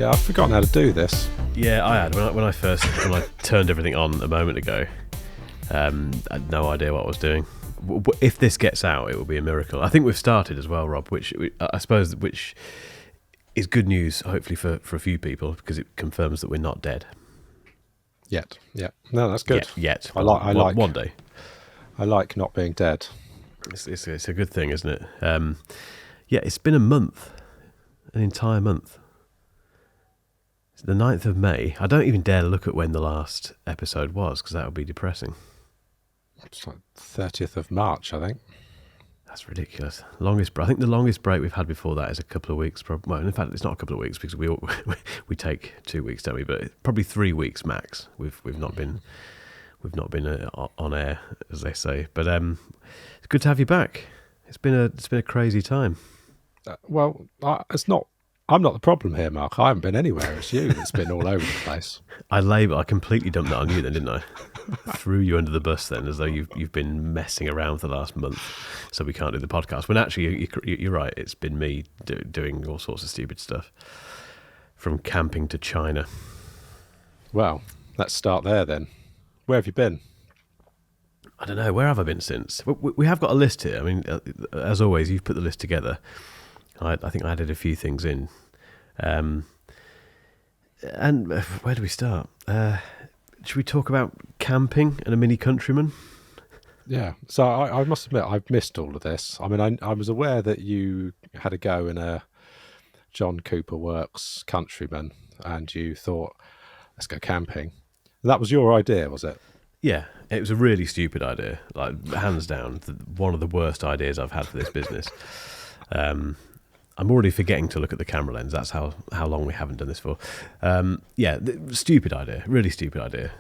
Yeah, I've forgotten how to do this. Yeah, I had when I turned everything on a moment ago. I had no idea what I was doing. If this gets out, it will be a miracle. I think we've started as well, Rob, which I suppose is good news, hopefully for a few people, because it confirms that we're not dead Yet. Yeah. No, that's good. Yet. I like one day. I like not being dead. It's a good thing, isn't it? Yeah, it's been a month, an entire month. It's the 9th of May. I don't even dare look at when the last episode was, because that would be depressing. It's like 30th of March, I think. That's ridiculous. I think the longest break we've had before that is a couple of weeks. Well, in fact, it's not a couple of weeks because we take 2 weeks, don't we? But probably 3 weeks max. We've not been on air, as they say. But it's good to have you back. It's been a crazy time. I'm not the problem here, Mark. I haven't been anywhere. It's you that's been all over the place. I completely dumped that on you then, didn't I? Threw you under the bus then, as though you've been messing around for the last month, so we can't do the podcast. When actually, you're right. It's been me doing all sorts of stupid stuff, from camping to China. Well, let's start there then. Where have you been? I don't know. Where have I been since? We have got a list here. I mean, as always, you've put the list together. I think I added a few things in. And where do we start? Should we talk about camping and a Mini Countryman? Yeah. So I must admit, I've missed all of this. I mean, I was aware that you had a go in a John Cooper Works Countryman, and you thought, let's go camping. And that was your idea, was it? Yeah, it was a really stupid idea. Like, hands down, one of the worst ideas I've had for this business. I'm already forgetting to look at the camera lens. That's how long we haven't done this for. Stupid idea, really stupid idea.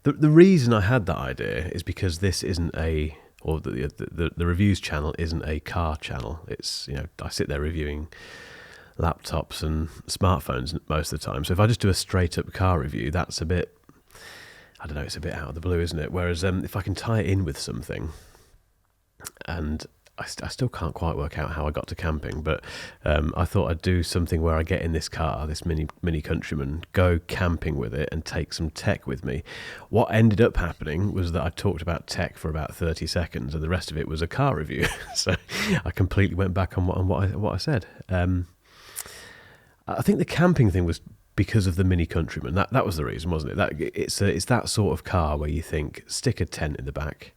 The reason I had that idea is because this isn't the reviews channel isn't a car channel. It's, I sit there reviewing laptops and smartphones most of the time. So if I just do a straight up car review, that's a bit, I don't know, it's a bit out of the blue, isn't it? Whereas if I can tie it in with something, and I still can't quite work out how I got to camping, but I thought I'd do something where I get in this car, this mini Countryman, go camping with it and take some tech with me. What ended up happening was that I talked about tech for about 30 seconds and the rest of it was a car review. So I completely went back on what I said. I think the camping thing was because of the Mini Countryman. That was the reason, wasn't it? It's that sort of car where you think, stick a tent in the back,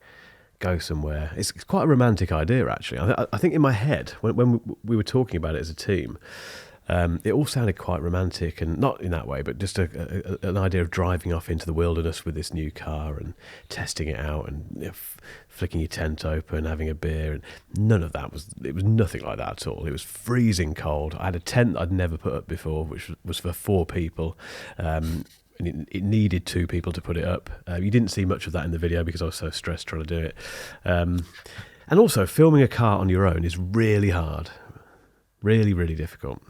go somewhere. It's quite a romantic idea, actually. I think in my head, when we were talking about it as a team, it all sounded quite romantic, and not in that way, but just an idea of driving off into the wilderness with this new car and testing it out and flicking your tent open, having a beer, and none of that was nothing like that at all. It was freezing cold. I had a tent I'd never put up before, which was for 4 people. And it needed 2 people to put it up. You didn't see much of that in the video because I was so stressed trying to do it. And also, filming a car on your own is really hard. Really, really difficult.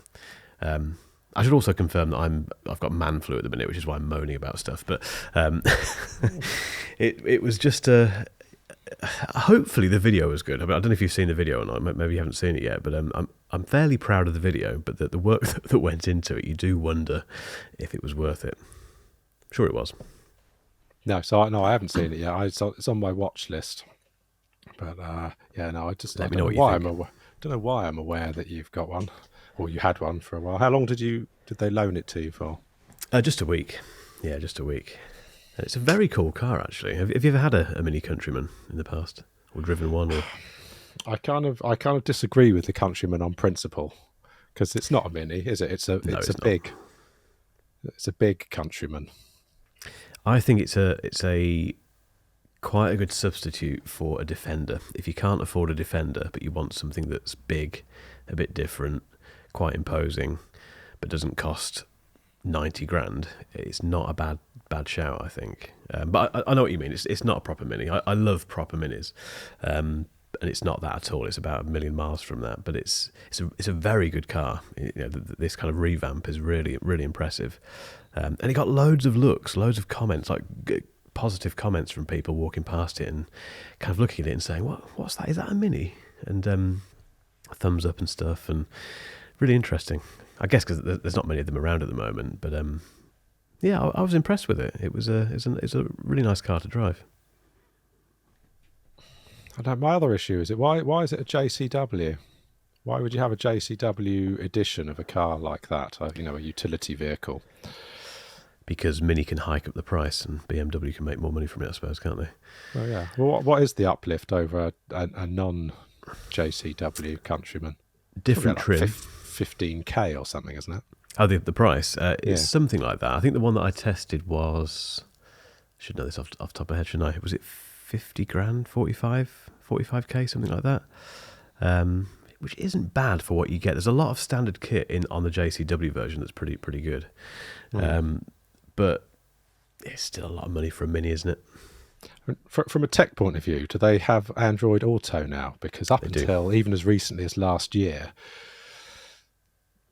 I should also confirm that I've got man flu at the minute, which is why I'm moaning about stuff. But it was just hopefully the video was good. I don't know if you've seen the video or not. Maybe you haven't seen it yet. But I'm fairly proud of the video. But the work that went into it, you do wonder if it was worth it. Sure, it was. No, I haven't seen it yet. It's on my watch list. But I don't know why I'm aware that you've got one, or you had one for a while. How long did they loan it to you for? Just a week. Yeah, just a week. It's a very cool car, actually. Have you ever had a Mini Countryman in the past, or driven one? Or I kind of disagree with the Countryman on principle, because it's not a Mini, is it? It's a big Countryman. I think it's a quite a good substitute for a Defender. If you can't afford a Defender, but you want something that's big, a bit different, quite imposing, but doesn't cost 90 grand, it's not a bad shout, I think. But I know what you mean. It's not a proper Mini. I love proper Minis, and it's not that at all. It's about 1 million miles from that. But it's a very good car. This kind of revamp is really, really impressive. And it got loads of looks, loads of comments, like positive comments from people walking past it and kind of looking at it and saying, "What's that? Is that a Mini?" And thumbs up and stuff, and really interesting. I guess because there's not many of them around at the moment. But yeah, I was impressed with it. It's a really nice car to drive. I know my other issue is why is it a JCW? Why would you have a JCW edition of a car like that? A utility vehicle. Because Mini can hike up the price and BMW can make more money from it, I suppose, can't they? Oh yeah. Well, what is the uplift over a non-JCW Countryman? Different Probably like trim. 15K or something, isn't it? Oh, the price? It's Yeah. something like that. I think the one that I tested was... I should know this off the top of my head, shouldn't I? Was it 50 grand, 45k, something like that? Which isn't bad for what you get. There's a lot of standard kit on the JCW version that's pretty good. But it's still a lot of money for a Mini, isn't it? From a tech point of view, do they have Android Auto now? Because up until even as recently as last year,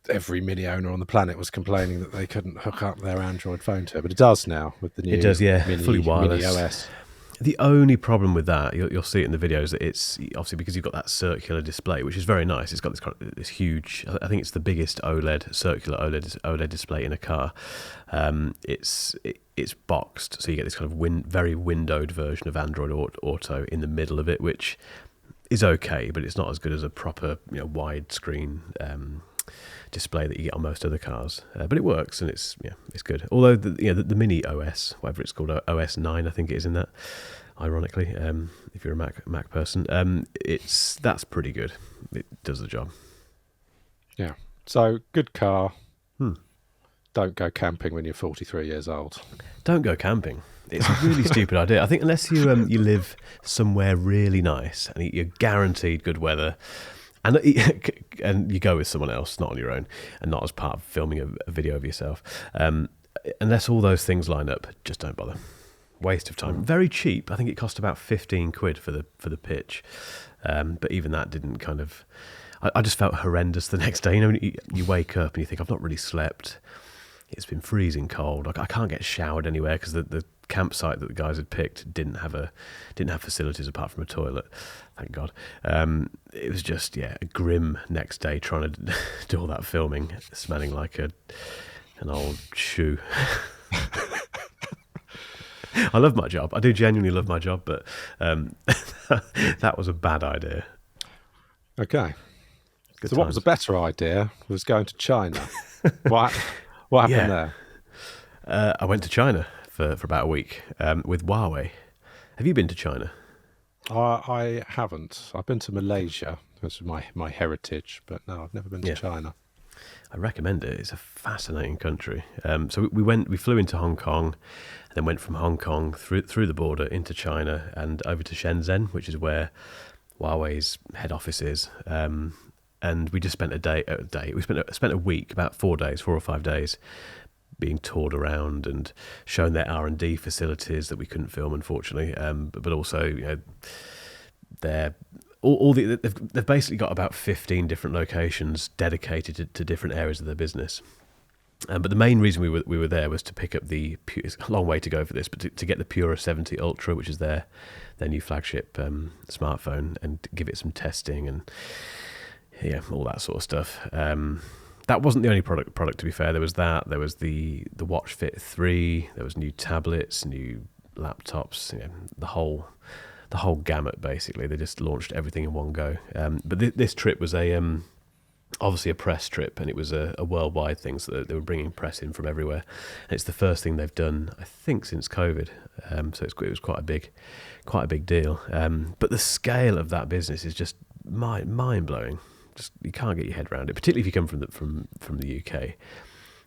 every Mini owner on the planet was complaining that they couldn't hook up their Android phone to it. But it does now with the new fully wireless. Mini OS. The only problem with that, you'll see it in the videos, that it's obviously because you've got that circular display, which is very nice. It's got this huge, I think it's the biggest circular OLED display in a car. It's boxed, so you get this kind of very windowed version of Android Auto in the middle of it, which is okay, but it's not as good as a proper widescreen display that you get on most other cars. But it works, and it's good. Although the Mini OS, whatever it's called, OS 9, I think it is in that. Ironically, if you're a Mac person, that's pretty good. It does the job. Yeah. So good car. Don't go camping when you're 43 years old. Don't go camping. It's a really stupid idea. I think unless you live somewhere really nice and you're guaranteed good weather, and you go with someone else, not on your own, and not as part of filming a video of yourself. Unless all those things line up, just don't bother. Waste of time. Very cheap. I think it cost about 15 quid for the pitch. But even that didn't kind of... I just felt horrendous the next day. You wake up and you think, I've not really slept. It's been freezing cold. I can't get showered anywhere because the campsite that the guys had picked didn't have facilities apart from a toilet. Thank God. It was just a grim next day trying to do all that filming, smelling like an old shoe. I love my job. I do genuinely love my job, but that was a bad idea. Okay. So what was a better idea was going to China. What happened there? I went to China for about a week with Huawei. Have you been to China? I haven't. I've been to Malaysia. This is my heritage, but no, I've never been to China. I recommend it. It's a fascinating country. So we flew into Hong Kong, and then went from Hong Kong through the border into China and over to Shenzhen, which is where Huawei's head office is. And we just spent a day. We spent a week, about 4 or 5 days, being toured around and shown their R&D facilities that we couldn't film, unfortunately. But also, they've basically got about 15 different locations dedicated to different areas of their business. But the main reason we were there was to pick up it's a long way to go for this, but to get the Pura 70 Ultra, which is their new flagship smartphone, and give it some testing and all that sort of stuff. That wasn't the only product, to be fair. There was the Watch Fit 3, there was new tablets, new laptops, the whole gamut, basically. They just launched everything in one go. But this trip was obviously a press trip, and it was a worldwide thing, so they were bringing press in from everywhere. And it's the first thing they've done, I think, since COVID. So it was quite a big deal. But the scale of that business is just mind-blowing. Just, you can't get your head around it, particularly if you come from the UK.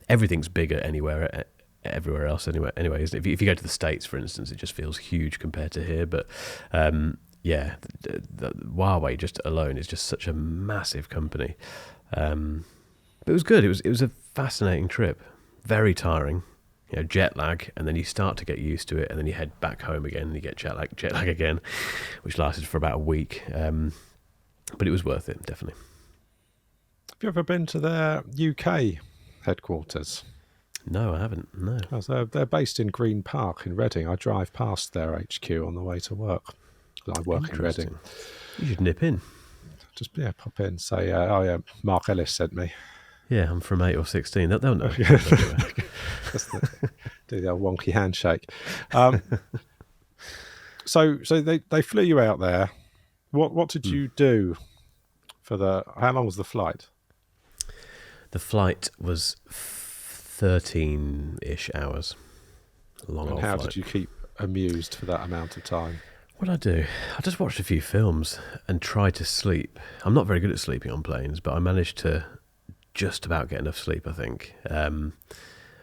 Everything's bigger everywhere else anyway, isn't it? If you go to the States, for instance, it just feels huge compared to here. But the Huawei just alone is just such a massive company. But it was good. It was a fascinating trip. Very tiring, jet lag, and then you start to get used to it, and then you head back home again, and you get jet lag again, which lasted for about a week. But it was worth it, definitely. Have you ever been to their UK headquarters? No, I haven't. No. So they're based in Green Park in Reading. I drive past their HQ on the way to work. I work in Reading. You should nip in. Just pop in, say, Mark Ellis sent me. Yeah, I'm from 8 or 16. They'll know. That's do the old wonky handshake. So they flew you out there. What did you do for how long was the flight? The flight was 13-ish hours. A long old How flight. did you keep amused for that amount of time? What did I do? I just watched a few films and tried to sleep. I'm not very good at sleeping on planes, but I managed to just about get enough sleep, I think. But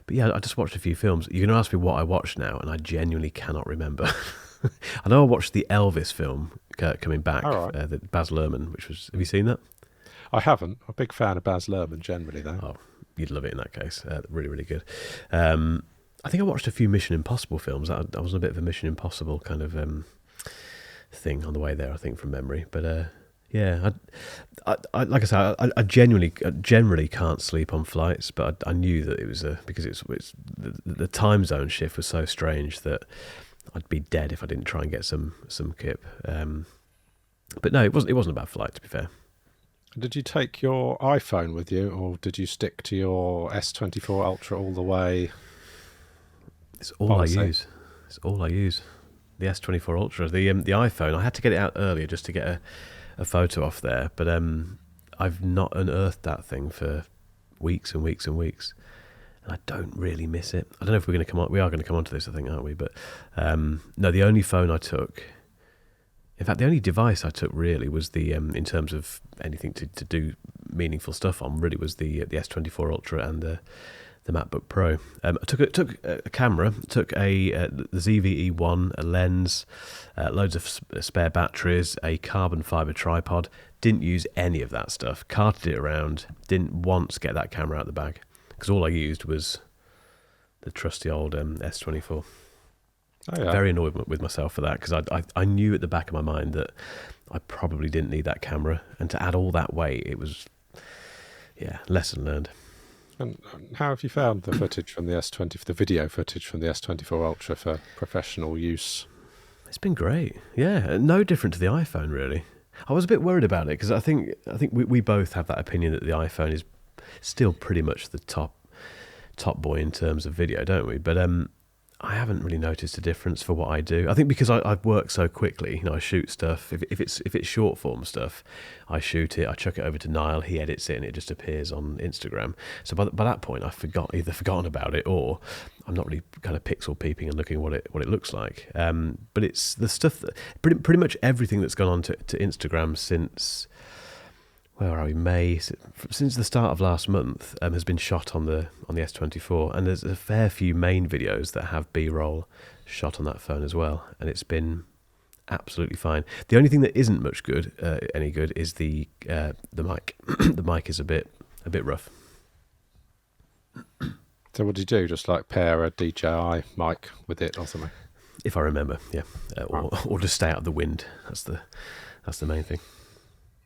yeah, I just watched a few films. You're going to ask me what I watched now, and I genuinely cannot remember. I know I watched the Elvis film coming back, the Baz Luhrmann, which was... Have you seen that? I haven't. I'm a big fan of Baz Luhrmann generally, though. Oh, you'd love it in that case. Really, really good. I think I watched a few Mission Impossible films. I was on a bit of a Mission Impossible kind of thing on the way there, I think, from memory. But yeah, I like I said, I generally can't sleep on flights, but I knew that it was because it's the time zone shift was so strange that I'd be dead if I didn't try and get some kip. But no, it wasn't a bad flight, to be fair. Did you take your iPhone with you, or did you stick to your S24 Ultra all the way? It's all I use. It's all I use. The S24 Ultra, the iPhone. I had to get it out earlier just to get a photo off there, but I've not unearthed that thing for weeks and weeks and weeks, and I don't really miss it. I don't know if we're going to come on. We are going to come on to this, I think, aren't we? But no, the only phone I took. In fact, the only device I took really was the, in terms of anything to do meaningful stuff on, really was the S24 Ultra and the MacBook Pro. I took a camera, took the ZV-E1, a lens, loads of spare batteries, a carbon fibre tripod. Didn't use any of that stuff. Carted it around. Didn't once get that camera out of the bag because all I used was the trusty old S24. Oh, yeah. Very annoyed with myself for that because I knew at the back of my mind that I probably didn't need that camera, and to add all that weight, it was, lesson learned. And how have you found the footage from the S20, the video footage from the S24 Ultra for professional use? It's been great. Yeah, no different to the iPhone really. I was a bit worried about it because I think we both have that opinion that the iPhone is still pretty much the top boy in terms of video, don't we? But I haven't really noticed a difference for what I do. I think because I've worked so quickly, I shoot stuff. If it's short form stuff, I shoot it, I chuck it over to Niall, he edits it, and it just appears on Instagram. So by that point, I've either forgotten about it or I'm not really kind of pixel peeping and looking what it looks like. But it's the stuff that pretty much everything that's gone on to Instagram since. Where are we? May, since the start of last month, has been shot on the S24, and there's a fair few main videos that have B-roll shot on that phone as well, and it's been absolutely fine. The only thing that isn't much good, any good, is the mic. The mic is a bit rough. So what did you do? Just like pair a DJI mic with it or something? If I remember, yeah, or just stay out of the wind. That's the main thing.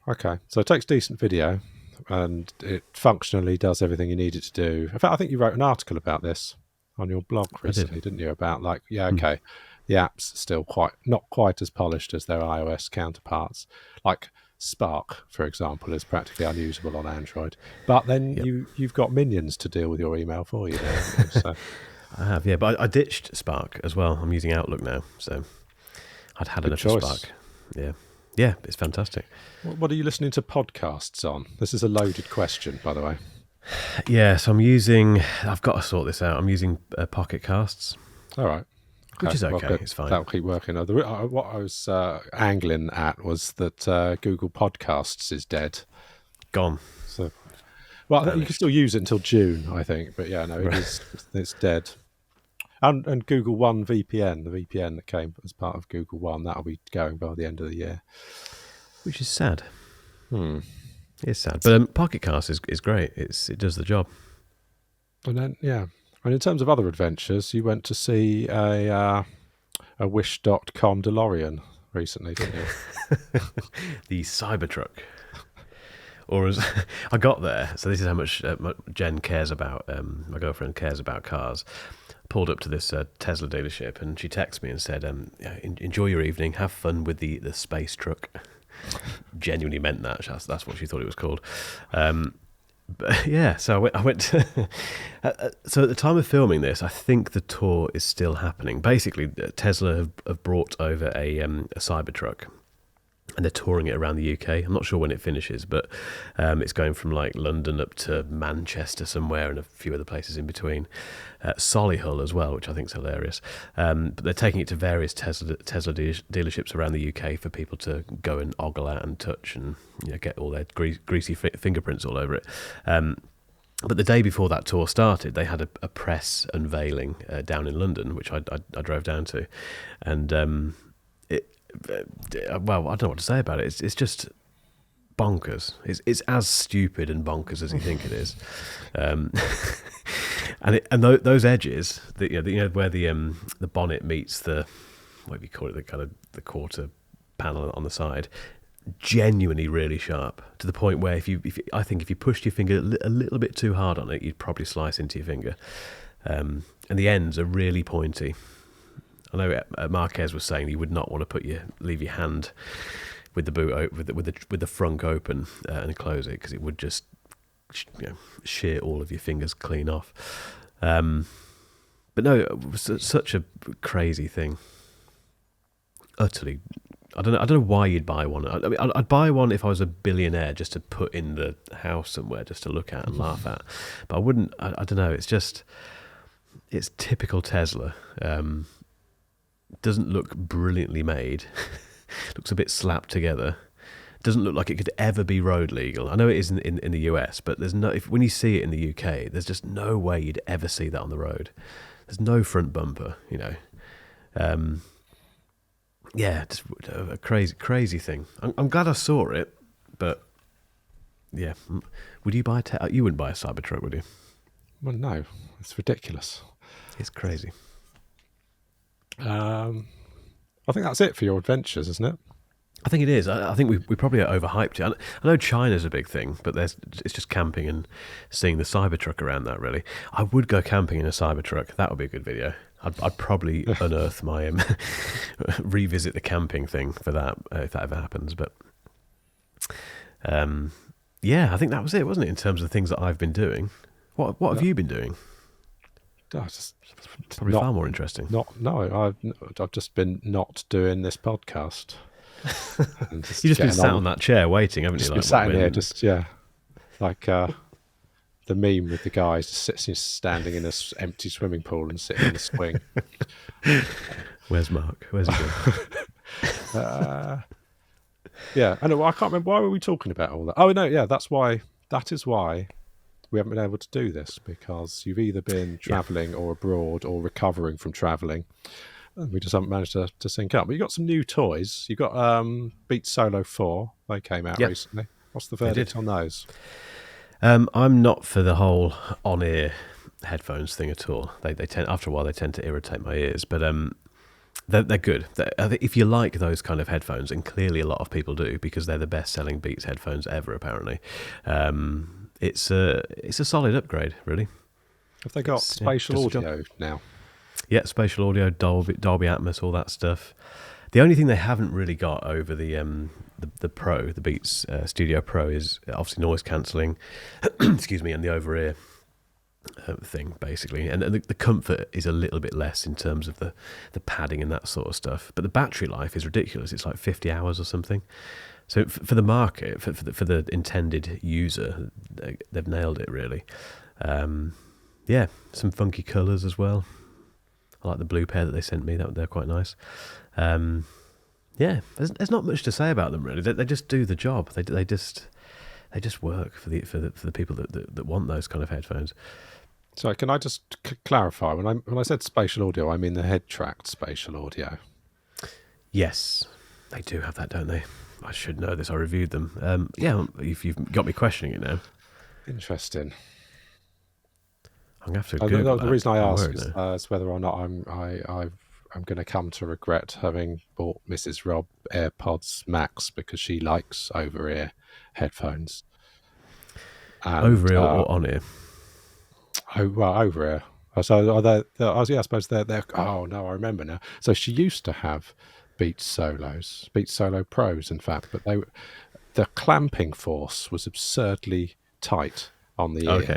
Okay, so it takes decent video and it functionally does everything you need it to do. In fact, I think you wrote an article about this on your blog recently, didn't you? About the app's still not quite as polished as their iOS counterparts. Like Spark, for example, is practically unusable on Android. But then you've got Minions to deal with your email for you now. So. I have, yeah, but I ditched Spark as well. I'm using Outlook now, so I'd had enough of Spark. Yeah. Yeah, it's fantastic. What are you listening to podcasts on? This is a loaded question, by the way. Yeah, so I've got to sort this out. I'm using Pocket Casts. All right. Okay. Which is okay, it's fine. That'll keep working. What I was angling at was that Google Podcasts is dead. Gone. So, you can still use it until June, I think. But yeah, no, it's dead. And Google One VPN, the VPN that came as part of Google One, that'll be going by the end of the year. Which is sad. It's sad. But Pocket Cast is great. It does the job. And then, and in terms of other adventures, you went to see a Wish.com DeLorean recently, didn't you? The Cybertruck. Or as I got there, so this is how much Jen cares about, my girlfriend cares about cars. Pulled up to this Tesla dealership, and she texted me and said, enjoy your evening, have fun with the space truck. Genuinely meant that. That's what she thought it was called. But yeah, so I went to, so at the time of filming this, I think the tour is still happening. Basically, Tesla have brought over a Cybertruck, and they're touring it around the UK. I'm not sure when it finishes, but it's going from like London up to Manchester somewhere and a few other places in between. Solihull as well, which I think is hilarious. But they're taking it to various Tesla dealerships around the UK for people to go and ogle at and touch and get all their greasy fingerprints all over it. But the day before that tour started, they had a press unveiling down in London, which I drove down to, and well, I don't know what to say about it. It's just bonkers. It's as stupid and bonkers as you think it is, and those edges, where the bonnet meets the, what do you call it, the kind of the quarter panel on the side, genuinely really sharp, to the point where I think if you pushed your finger a little bit too hard on it, you'd probably slice into your finger. And the ends are really pointy. I know Marquez was saying you would not want to leave your hand with the boot with the frunk open and close it, because it would just shear all of your fingers clean off. But no, it was such a crazy thing. Utterly, I don't know why you'd buy one. I mean, I'd buy one if I was a billionaire, just to put in the house somewhere, just to look at and laugh at. But I wouldn't. I don't know. It's typical Tesla. Doesn't look brilliantly made. Looks a bit slapped together. Doesn't look like it could ever be road legal. I know it is in the US, but when you see it in the UK, there's just no way you'd ever see that on the road. There's no front bumper, Yeah, just a crazy thing. I'm glad I saw it, but yeah, would you buy you wouldn't buy a Cybertruck, would you? Well, no, it's ridiculous. It's crazy. I think that's it for your adventures, isn't it? I think it is. I think we probably overhyped it. I know China's a big thing, but it's just camping and seeing the Cybertruck around that, really. I would go camping in a Cybertruck. That would be a good video. I'd probably unearth my revisit the camping thing for that, if that ever happens. But yeah, I think that was it, wasn't it, in terms of the things that I've been doing? What have you been doing? Probably far more interesting. I've just been not doing this podcast. You've just been sat on that chair waiting, haven't you? Just been sat in here, like the meme with the guys standing in an empty swimming pool and sitting in the swing. Where's Mark? Where's he going? Yeah, I know. I can't remember, why were we talking about all that? Oh no, yeah, that is why we haven't been able to do this, because you've either been travelling or abroad or recovering from travelling. We just haven't managed to sync up. But you got some new toys. You got Beats Solo 4. They came out recently. What's the verdict on those? I'm not for the whole on-ear headphones thing at all. They tend, after a while, they tend to irritate my ears. But they're good. If you like those kind of headphones, and clearly a lot of people do, because they're the best-selling Beats headphones ever, apparently. It's a solid upgrade, really. Have they got spatial audio now? Yeah, spatial audio, Dolby Atmos, all that stuff. The only thing they haven't really got over the Pro, the Beats Studio Pro, is obviously noise cancelling. Excuse me, and the over-ear thing, basically. And the comfort is a little bit less in terms of the padding and that sort of stuff. But the battery life is ridiculous. It's like 50 hours or something. So for the market, for the intended user, they've nailed it, really. Yeah, some funky colours as well. I like the blue pair that they sent me. They're quite nice. Yeah, there's not much to say about them, really. They just do the job. They just work for the people that want those kind of headphones. So can I just clarify? When I said spatial audio, I mean the head tracked spatial audio. Yes, they do have that, don't they? I should know this. I reviewed them. Yeah, if you've got me questioning it now. Interesting. I'm going to have to Google the reason I ask is whether or not I'm going to come to regret having bought Mrs. Rob AirPods Max, because she likes over-ear headphones. Over-ear or on-ear? Oh, well, over-ear. So I suppose they're. Oh no, I remember now. So she used to have Beats Solo Pros, in fact, but the clamping force was absurdly tight on the Okay.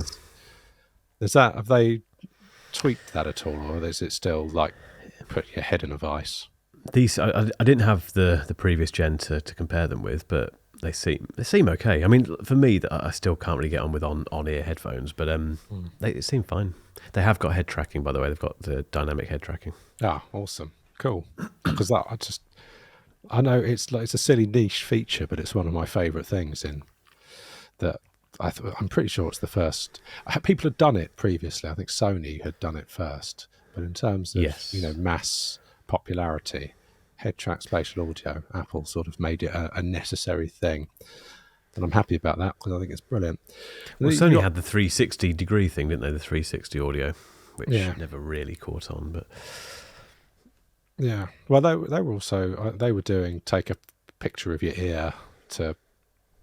ears. Have they tweaked that at all, or is it still like put your head in a vice? These I didn't have the previous gen to compare them with, but they seem okay. I mean, for me, I still can't really get on with on ear headphones, but they seem fine. They have got head tracking, by the way. They've got the dynamic head tracking. Ah, awesome, cool. Because I know it's a silly niche feature, but it's one of my favourite things in that. I'm pretty sure it's the first. People had done it previously. I think Sony had done it first, but in terms of Yes. mass popularity, head track spatial audio, Apple sort of made it a necessary thing, and I'm happy about that because I think it's brilliant. Well, Sony had the 360 degree thing, didn't they? The 360 audio, which never really caught on, but yeah. Well, they were also they were doing take a picture of your ear to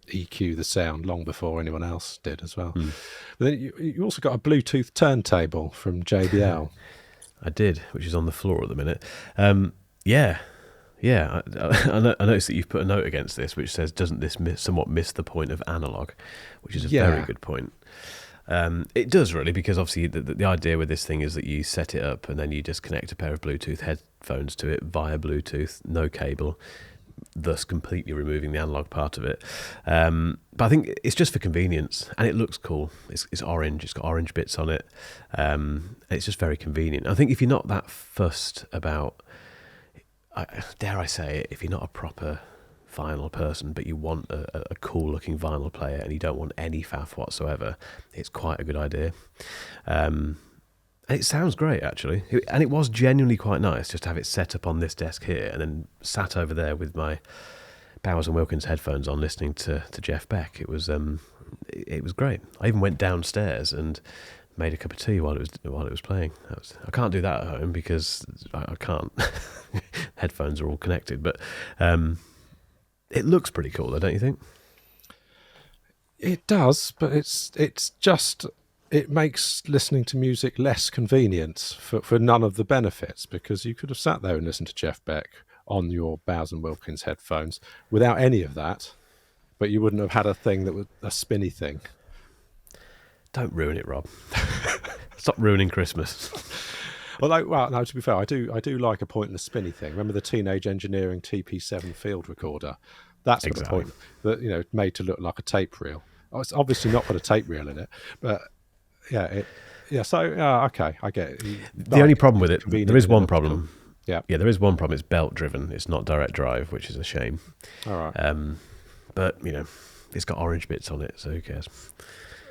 EQ the sound long before anyone else did as well. But then you also got a Bluetooth turntable from JBL. I did, which is on the floor at the minute. Yeah. I noticed that you've put a note against this, which says, "Doesn't this somewhat miss the point of analog?" Which is a very good point. It does really, because obviously the idea with this thing is that you set it up and then you just connect a pair of Bluetooth headphones to it via Bluetooth, no cable, thus completely removing the analog part of it. But I think it's just for convenience, and it looks cool. It's orange. It's got orange bits on it. It's just very convenient. I think if you're not that fussed about, dare I say it, if you're not a proper vinyl person, but you want a cool looking vinyl player and you don't want any faff whatsoever, it's quite a good idea. It sounds great, actually. And it was genuinely quite nice just to have it set up on this desk here and then sat over there with my Bowers & Wilkins headphones on listening to Jeff Beck. It was great. I even went downstairs and made a cup of tea while it was playing. I can't do that at home because I can't. Headphones are all connected. But it looks pretty cool, though, don't you think? It does, but it's just... It makes listening to music less convenient for none of the benefits, because you could have sat there and listened to Jeff Beck on your Bowers & Wilkins headphones without any of that, but you wouldn't have had a thing that was a spinny thing. Don't ruin it, Rob. Stop ruining Christmas. Although, well, no, to be fair, I do like a pointless spinny thing. Remember the Teenage Engineering TP7 field recorder? That's got a point that, made to look like a tape reel. Oh, it's obviously not got a tape reel in it, but... So okay, I get it. The only problem with it, there is one problem. Yeah, there is one problem. It's belt driven. It's not direct drive, which is a shame. All right. But it's got orange bits on it, so who cares?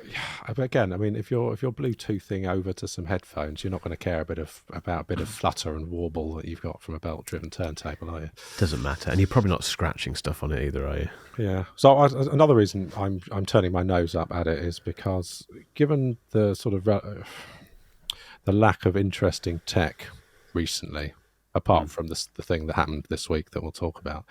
Yeah, but again, I mean, if you're Bluetoothing over to some headphones, you're not going to care about a bit of flutter and warble that you've got from a belt-driven turntable, are you? Doesn't matter, and you're probably not scratching stuff on it either, are you? Yeah. So another reason I'm turning my nose up at it is because, given the sort of the lack of interesting tech recently, apart from the thing that happened this week that we'll talk about.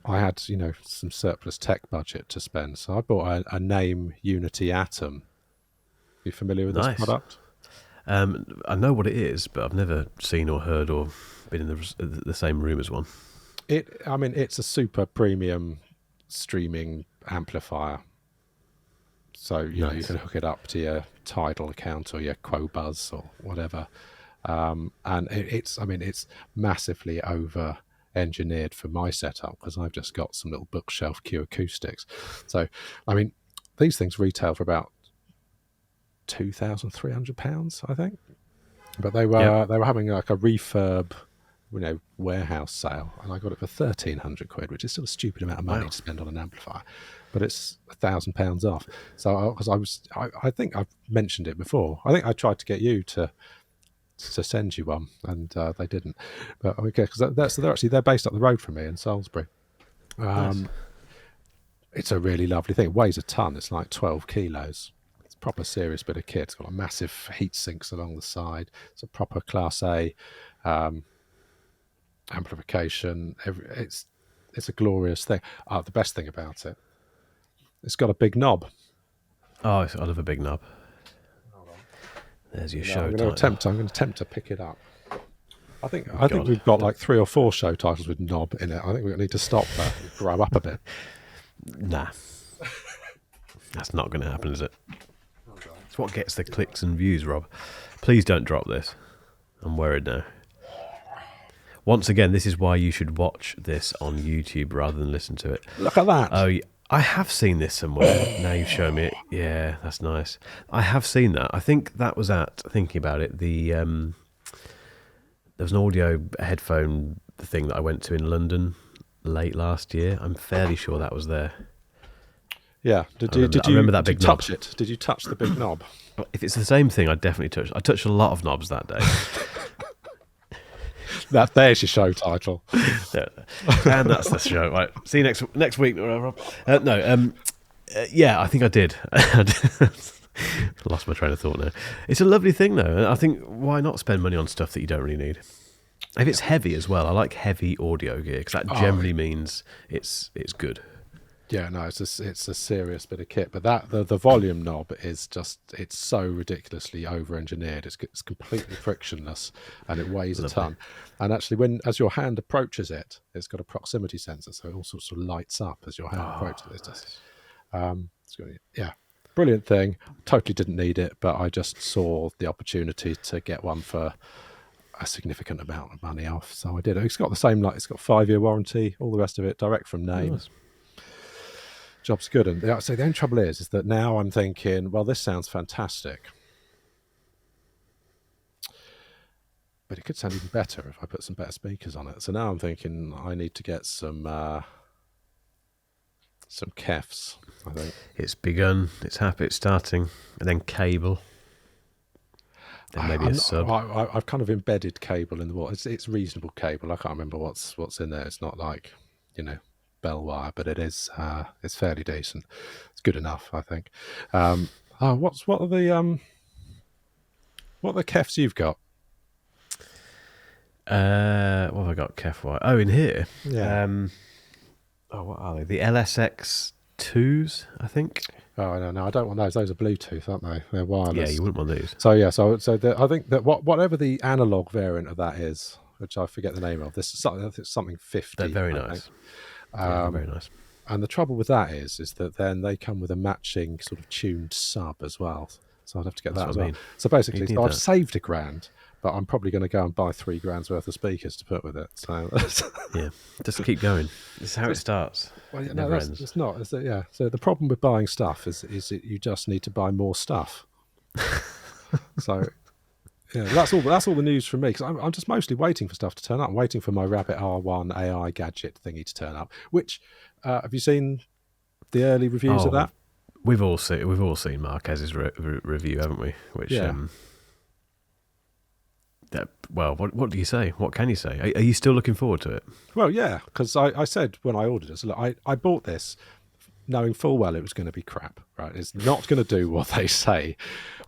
I had, some surplus tech budget to spend, so I bought a Name Unity Atom. You familiar with this product? I know what it is, but I've never seen or heard or been in the same room as one. It's a super premium streaming amplifier. So you can hook it up to your Tidal account or your Qobuz or whatever, and it's massively over engineered for my setup because I've just got some little bookshelf Q acoustics. So these things retail for about £2,300, I think, but they were having like a refurb warehouse sale, and I got it for £1,300, which is still a stupid amount of money to spend on an amplifier, but it's £1,000 off. So because I think I've mentioned it before, I think I tried to get you to send you one, and they didn't. But okay, because they're based up the road from me in Salisbury. Nice. It's a really lovely thing. It weighs a ton. It's like 12 kilos. It's a proper serious bit of kit. It's got a massive heat sinks along the side. It's a proper Class A amplification. It's a glorious thing. The best thing about it, it's got a big knob. Oh, I love a big knob. There's your show I'm title. going to attempt to pick it up. I think we've got like 3 or 4 show titles with knob in it. I think we need to stop that and grow up a bit. Nah. That's not going to happen, is it? It's what gets the clicks and views, Rob. Please don't drop this. I'm worried now. Once again, this is why you should watch this on YouTube rather than listen to it. Look at that. Oh, I have seen this somewhere. Now you've shown me it. Yeah, that's nice. I have seen that. I think that was at, thinking about it, there was an audio headphone thing that I went to in London late last year. I'm fairly sure that was there. Yeah. Did you remember that big knob. touch it? Did you touch the big knob? If it's the same thing, I definitely touched. I touched a lot of knobs that day. There's your show title. Yeah. And that's the show. Right. See you next week, Rob. Yeah, I think I did. Lost my train of thought now. It's a lovely thing, though. I think, why not spend money on stuff that you don't really need? If it's heavy as well, I like heavy audio gear because that generally means it's good. Yeah, no, it's a serious bit of kit, but the volume knob is it's so ridiculously over-engineered. It's completely frictionless, and it weighs a ton. And actually, as your hand approaches it, it's got a proximity sensor, so it all sorts of lights up as your hand approaches it. Yeah, brilliant thing. Totally didn't need it, but I just saw the opportunity to get one for a significant amount of money off, so I did. It's got the same, it's got 5-year warranty, all the rest of it direct from name. Nice. Job's good. And so the only trouble is that now I'm thinking, well, this sounds fantastic, but it could sound even better if I put some better speakers on it. So now I'm thinking I need to get some Kefs, I think. It's begun. It's happy. It's starting. And then cable. Then maybe a sub. I've kind of embedded cable in the wall. It's reasonable cable. I can't remember what's in there. It's not like, bell wire, but it is it's fairly decent. It's good enough, I think. What are the Kefs you've got? What have I got? Kef wire. Oh, in here. Yeah. What are they? The LSX 2s, I think. Oh no, I don't want those. Those are Bluetooth, aren't they? They're wireless. Yeah, you wouldn't want these. So yeah, I think that whatever the analog variant of that is, which I forget the name of, this is something 50. They're very nice. Very nice. And the trouble with that is that then they come with a matching sort of tuned sub as well. So I'd have to get that as well. So basically, I've saved £1,000, but I'm probably going to go and buy £3,000 worth of speakers to put with it. So yeah, just keep going. This is how it starts. Well, yeah, no, it's not. Yeah. So the problem with buying stuff is that you just need to buy more stuff. So. Yeah, that's all the news from me, because I'm just mostly waiting for stuff to turn up. I'm waiting for my Rabbit R1 AI gadget thingy to turn up. Which have you seen the early reviews of that? We've all seen Marquez's review, haven't we? Which what do you say? What can you say? Are you still looking forward to it? Well, yeah, because I said when I ordered it, so look, I bought this knowing full well it was going to be crap. Right, it's not going to do what they say,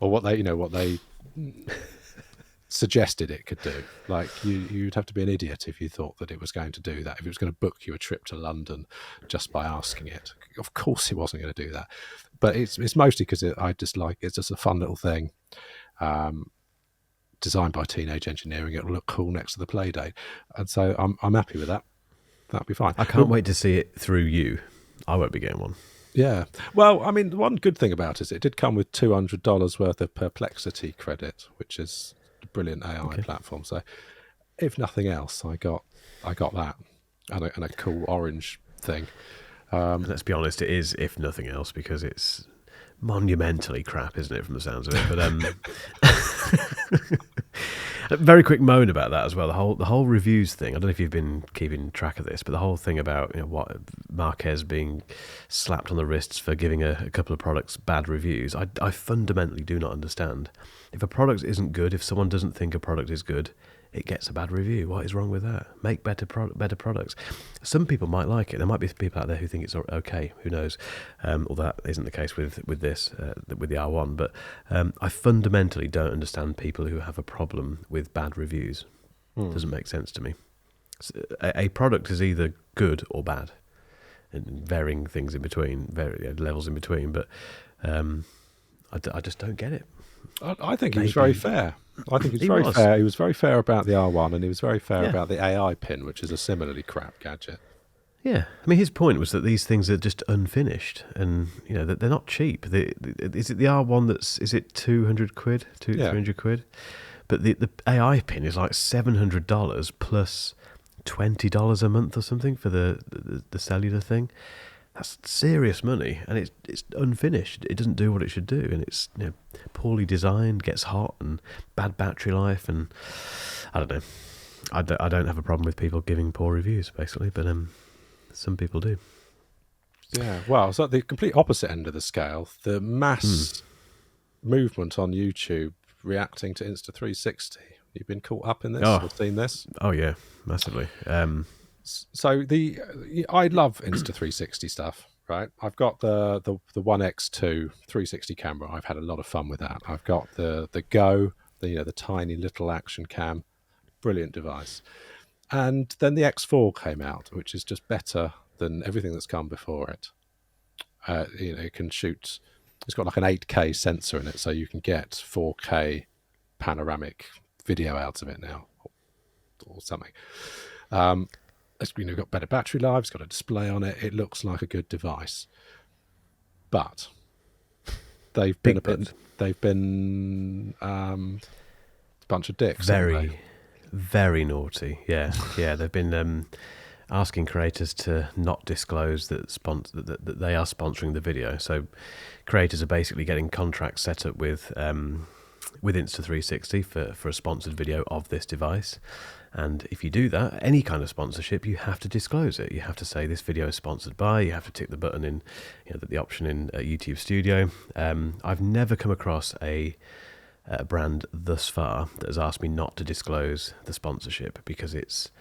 or what they suggested it could do. Like you'd have to be an idiot if you thought that it was going to do that, if it was going to book you a trip to London just by asking it. Of course it wasn't going to do that, but it's mostly because it's just a fun little thing, designed by Teenage Engineering. It'll look cool next to the Playdate, and so I'm happy with that. That'll be fine. I can't wait to see it through you. I won't be getting one. Yeah. Well, I mean, the one good thing about it is it did come with $200 worth of Perplexity credit, which is a brilliant AI platform. So, if nothing else, I got that and a cool orange thing. Let's be honest, it is, if nothing else, because it's monumentally crap, isn't it, from the sounds of it? But a very quick moan about that as well. The whole reviews thing. I don't know if you've been keeping track of this, but the whole thing about what Marquez being slapped on the wrists for giving a couple of products bad reviews. I fundamentally do not understand. If a product isn't good, if someone doesn't think a product is good, it gets a bad review. What is wrong with that? Make better products. Some people might like it. There might be people out there who think it's okay. Who knows? Although that isn't the case with this, with the R1. But I fundamentally don't understand people who have a problem with bad reviews. It doesn't make sense to me. A product is either good or bad, and varying things in between, levels in between. But I just don't get it. I think he was very fair. I think he was very fair. He was very fair about the R1, and he was very fair about the AI pin, which is a similarly crap gadget. Yeah, I mean, his point was that these things are just unfinished, and that they're not cheap. Is it the R1 is it 200 quid, Yeah. 300 quid? But the AI pin is like $700 plus $20 a month or something for the cellular thing. That's serious money, and it's unfinished. It doesn't do what it should do, and it's poorly designed, gets hot, and bad battery life, and I don't know. I don't have a problem with people giving poor reviews, basically, but some people do. Yeah, well, it's at the complete opposite end of the scale. The mass movement on YouTube reacting to Insta360. You've been caught up in this or seen this? Oh, yeah, massively. So I love Insta360 stuff, right? I've got the One X2 360 camera. I've had a lot of fun with that. I've got the Go, the tiny little action cam, brilliant device. And then the X4 came out, which is just better than everything that's come before it. It can shoot. It's got like an 8K sensor in it, so you can get 4K panoramic video out of it now, or something. It's got better battery life. It's got a display on it. It looks like a good device, but they've been a bunch of dicks. Very naughty. Yeah. They've been asking creators to not disclose that they are sponsoring the video. So creators are basically getting contracts set up with Insta360 for a sponsored video of this device. And if you do that, any kind of sponsorship, you have to disclose it. You have to say this video is sponsored by. You have to tick the button in the option in YouTube Studio. I've never come across a brand thus far that has asked me not to disclose the sponsorship because it's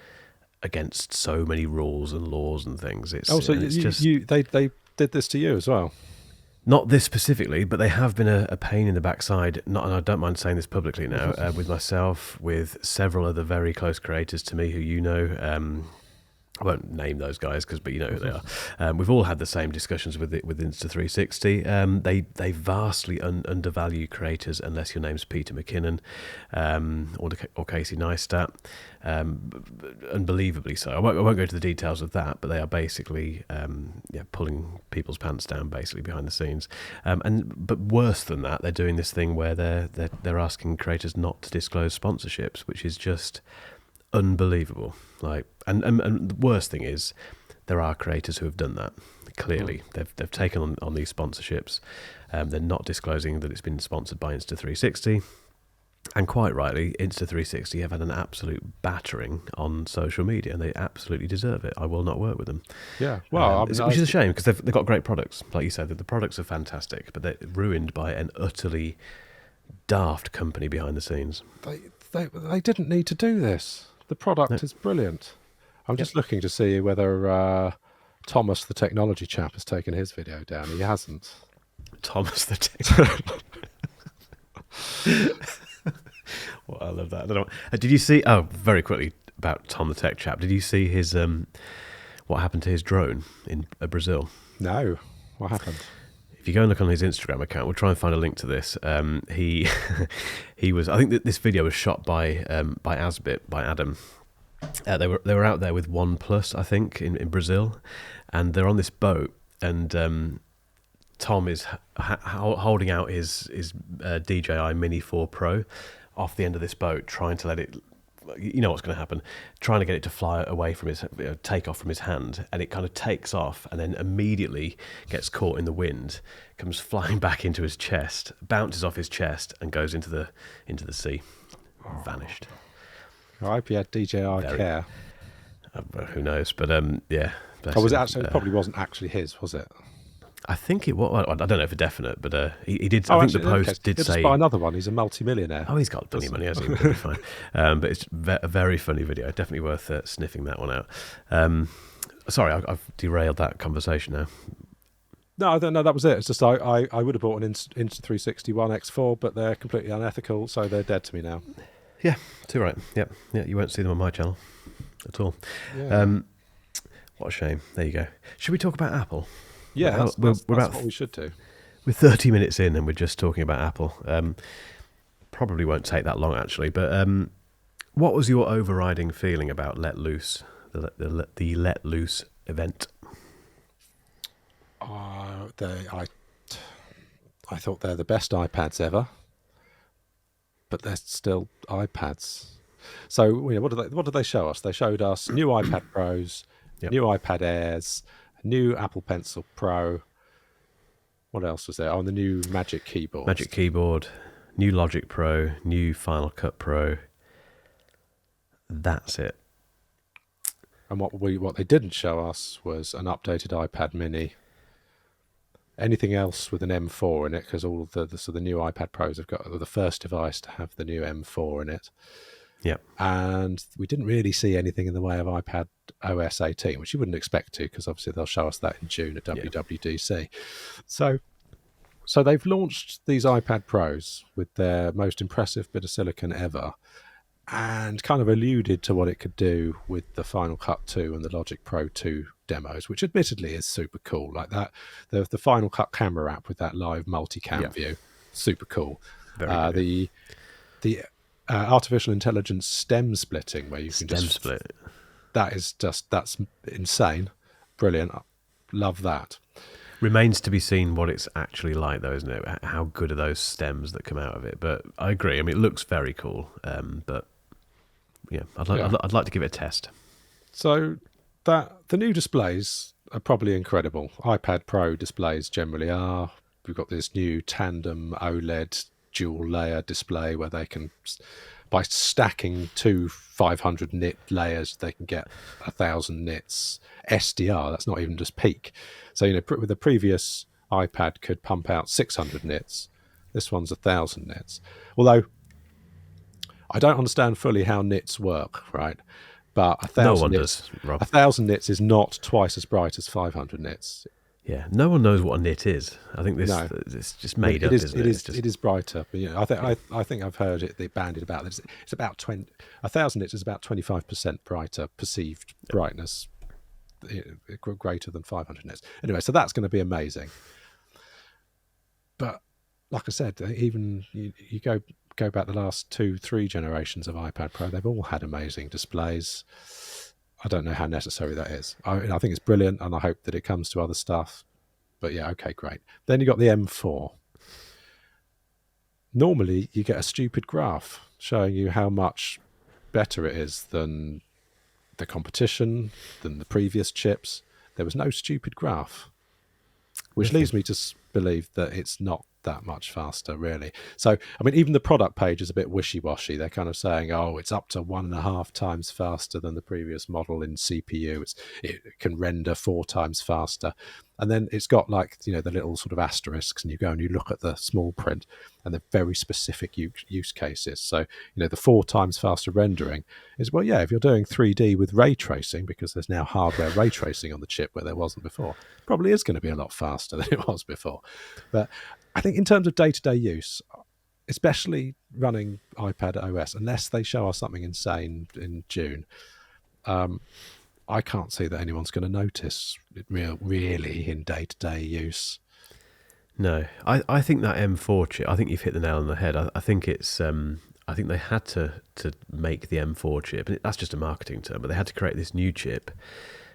against so many rules and laws and things. They did this to you as well? Not this specifically, but they have been a pain in the backside. And I don't mind saying this publicly now, with myself, with several other very close creators to me who I won't name those guys, but you know who they are. We've all had the same discussions with Insta360. They vastly undervalue creators unless your name's Peter McKinnon or Casey Neistat. Unbelievably so. I won't go to the details of that, but they are basically pulling people's pants down basically behind the scenes. But worse than that, they're doing this thing where they're asking creators not to disclose sponsorships, which is just unbelievable. And the worst thing is there are creators who have done that. Clearly, they've taken on these sponsorships. They're not disclosing that it's been sponsored by Insta360. And quite rightly, Insta360 have had an absolute battering on social media, and they absolutely deserve it. I will not work with them. Yeah, well, which is a shame because they've got great products. Like you said, the products are fantastic, but they're ruined by an utterly daft company behind the scenes. They didn't need to do this. The product is brilliant. I'm just looking to see whether Thomas, the technology chap, has taken his video down. He hasn't. Thomas, the technology. Well, I love that. I don't know. Did you see? Oh, very quickly about Tom, the tech chap. Did you see his what happened to his drone in Brazil? No. What happened? If you go and look on his Instagram account, we'll try and find a link to this. He was. I think that this video was shot by Asbit, by Adam. They were out there with OnePlus, I think, in Brazil, and they're on this boat, and Tom is holding out his DJI Mini 4 Pro off the end of this boat, trying to let it. You know what's going to happen, trying to get it to fly away from his, take off from his hand, and it kind of takes off and then immediately gets caught in the wind, comes flying back into his chest, bounces off his chest and goes into the sea. Vanished. I hope he had DJI care. Who knows, but yeah. Was it actually? It probably wasn't actually his, was it? I think it was. I don't know for definite, but he did. I think the post did say. Just buy another one. He's a multi-millionaire. Oh, he's got plenty of money, hasn't he? He'll be fine. But it's a very funny video. Definitely worth sniffing that one out. Sorry, I've derailed that conversation now. No, that was it. It's just I would have bought an Insta360 One X4, but they're completely unethical, so they're dead to me now. Yeah, too right. Yeah, you won't see them on my channel at all. Yeah. What a shame. There you go. Should we talk about Apple? Yeah, that's what we should do. We're 30 minutes in and we're just talking about Apple. Probably won't take that long, actually. But what was your overriding feeling about Let Loose, the Let Loose event? I thought they're the best iPads ever, but they're still iPads. So what did they show us? They showed us new iPad Pros, Yep. new iPad Airs, new Apple Pencil Pro. What else was there? Oh, and the new Magic Keyboard. Magic Keyboard, new Logic Pro, new Final Cut Pro. That's it. And what they didn't show us was an updated iPad Mini. Anything else with an M4 in it, because all of the new iPad Pros have got the first device to have the new M4 in it. Yep. And we didn't really see anything in the way of iPad OS 18, which you wouldn't expect to, because obviously they'll show us that in June at WWDC. So they've launched these iPad Pros with their most impressive bit of silicon ever, and kind of alluded to what it could do with the Final Cut 2 and the Logic Pro 2 demos, which admittedly is super cool. Like that, the Final Cut camera app with that live multicam view, super cool. The artificial intelligence stem splitting, where you can just split. That's insane, brilliant. Love that. Remains to be seen what it's actually like, though, isn't it? How good are those stems that come out of it? But I agree. I mean, it looks very cool. But yeah, I'd like to give it a test. So the new displays are probably incredible. iPad Pro displays generally are. We've got this new tandem OLED dual layer display where they can, by stacking two 500 nit layers, they can get 1,000 nits SDR. That's not even just peak. So, with the previous iPad could pump out 600 nits. This one's 1,000 nits. Although I don't understand fully how nits work, right? But 1,000 nits, does, Rob. 1,000 nits is not twice as bright as 500 nits. Yeah, no one knows what a nit is. I think it's just made up, isn't it? It is brighter, but I think I've heard it bandied about this. It's about 1,000 nits is about 25% brighter perceived brightness, greater than 500 nits. Anyway, so that's going to be amazing. But like I said, even you go back the last 2-3 generations of iPad Pro, they've all had amazing displays. I don't know how necessary that is. I think it's brilliant, and I hope that it comes to other stuff. But yeah, okay, great. Then you got the M4. Normally, you get a stupid graph showing you how much better it is than the competition, than the previous chips. There was no stupid graph, which leads me to believe that it's not that much faster, really. So, I mean, even the product page is a bit wishy-washy. They're kind of saying, oh, it's up to 1.5 times faster than the previous model in CPU. It can render 4 times faster. And then it's got like, the little sort of asterisks, and you go and you look at the small print and the very specific use cases. So, the 4 times faster rendering is, well, yeah, if you're doing 3D with ray tracing, because there's now hardware ray tracing on the chip where there wasn't before, probably is going to be a lot faster than it was before. But I think in terms of day-to-day use, especially running iPad OS, unless they show us something insane in June, I can't see that anyone's going to notice it really in day-to-day use. No, I think that M4 chip, I think you've hit the nail on the head. I think it's I think they had to make the M4 chip, and that's just a marketing term, but they had to create this new chip,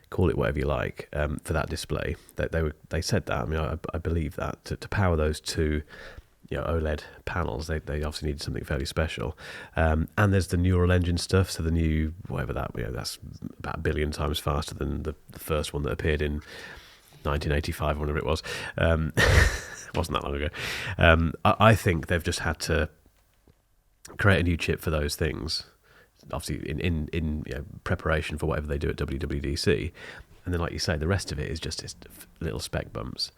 call it whatever you like, for that display. They said that. I mean, I believe that to power those two, OLED panels, they obviously needed something fairly special. And there's the neural engine stuff. So the new whatever that's about 1 billion times faster than the first one that appeared in 1985, or whatever it was. It wasn't that long ago. I think they've just had to create a new chip for those things, obviously in preparation for whatever they do at WWDC, and then, like you say, the rest of it is just little spec bumps.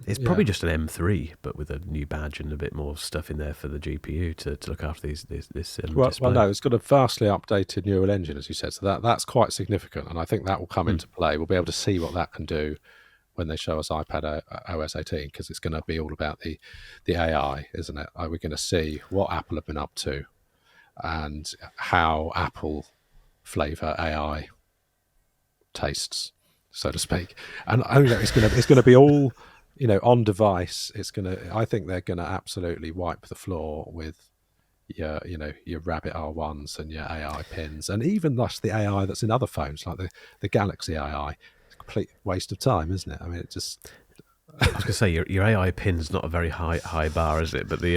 It's probably just an M3, but with a new badge and a bit more stuff in there for the GPU to look after this display. Well, no, it's got a vastly updated neural engine, as you said, so that's quite significant, and I think that will come into play. We'll be able to see what that can do when they show us iPad OS 18, because it's going to be all about the AI, isn't it? We're going to see what Apple have been up to and how Apple flavor AI tastes, so to speak. And it's going to be all on device. I think they're going to absolutely wipe the floor with your Rabbit R1s and your AI pins, and even thus the AI that's in other phones like the Galaxy AI. It's a complete waste of time, isn't it? I mean, it just I was going to say your AI pin's not a very high bar, is it? But the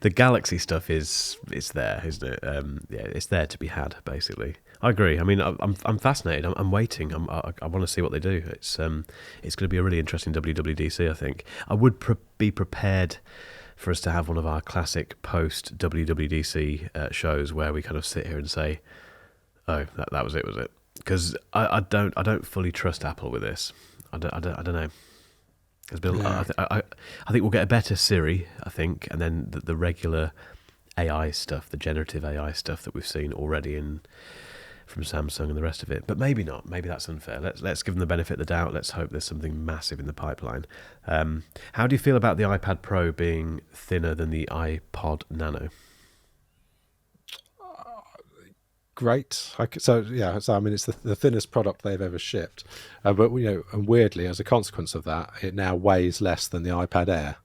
the Galaxy stuff it's there, isn't it? Yeah, it's there to be had. Basically, I agree. I mean, I'm fascinated. I'm waiting. I want to see what they do. It's going to be a really interesting WWDC. I think I would be prepared for us to have one of our classic post WWDC shows where we kind of sit here and say, "Oh, that was it?" Because I don't fully trust Apple with this. I don't know. Yeah. I think we'll get a better Siri, I think, and then the regular AI stuff, the generative AI stuff that we've seen already from Samsung and the rest of it. But maybe not. Maybe that's unfair. Let's give them the benefit of the doubt. Let's hope there's something massive in the pipeline. How do you feel about the iPad Pro being thinner than the iPod Nano? Great. So I mean, it's the thinnest product they've ever shipped, but and weirdly, as a consequence of that, it now weighs less than the iPad Air.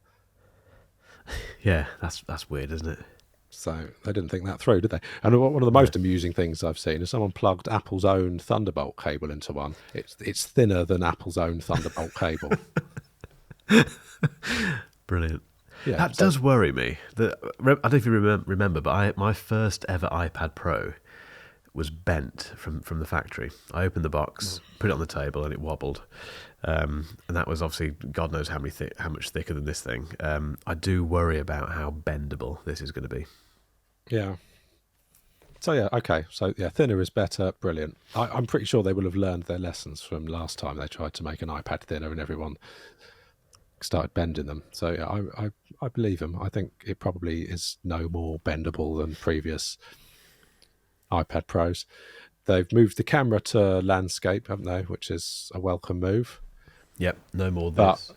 Yeah, that's weird, isn't it? So they didn't think that through, did they? And one of the most amusing things I've seen is someone plugged Apple's own Thunderbolt cable into one. It's thinner than Apple's own Thunderbolt cable. Brilliant. Yeah, That does worry me. I don't know if you remember, but my first ever iPad Pro was bent from the factory. I opened the box, put it on the table, and it wobbled. And that was obviously God knows how much thicker than this thing. I do worry about how bendable this is going to be. Yeah. So okay. So thinner is better. Brilliant. I'm pretty sure they will have learned their lessons from last time they tried to make an iPad thinner and everyone started bending them. So I believe them. I think it probably is no more bendable than previous iPad Pros. They've moved the camera to landscape, haven't they? Which is a welcome move. Yep, no more of this.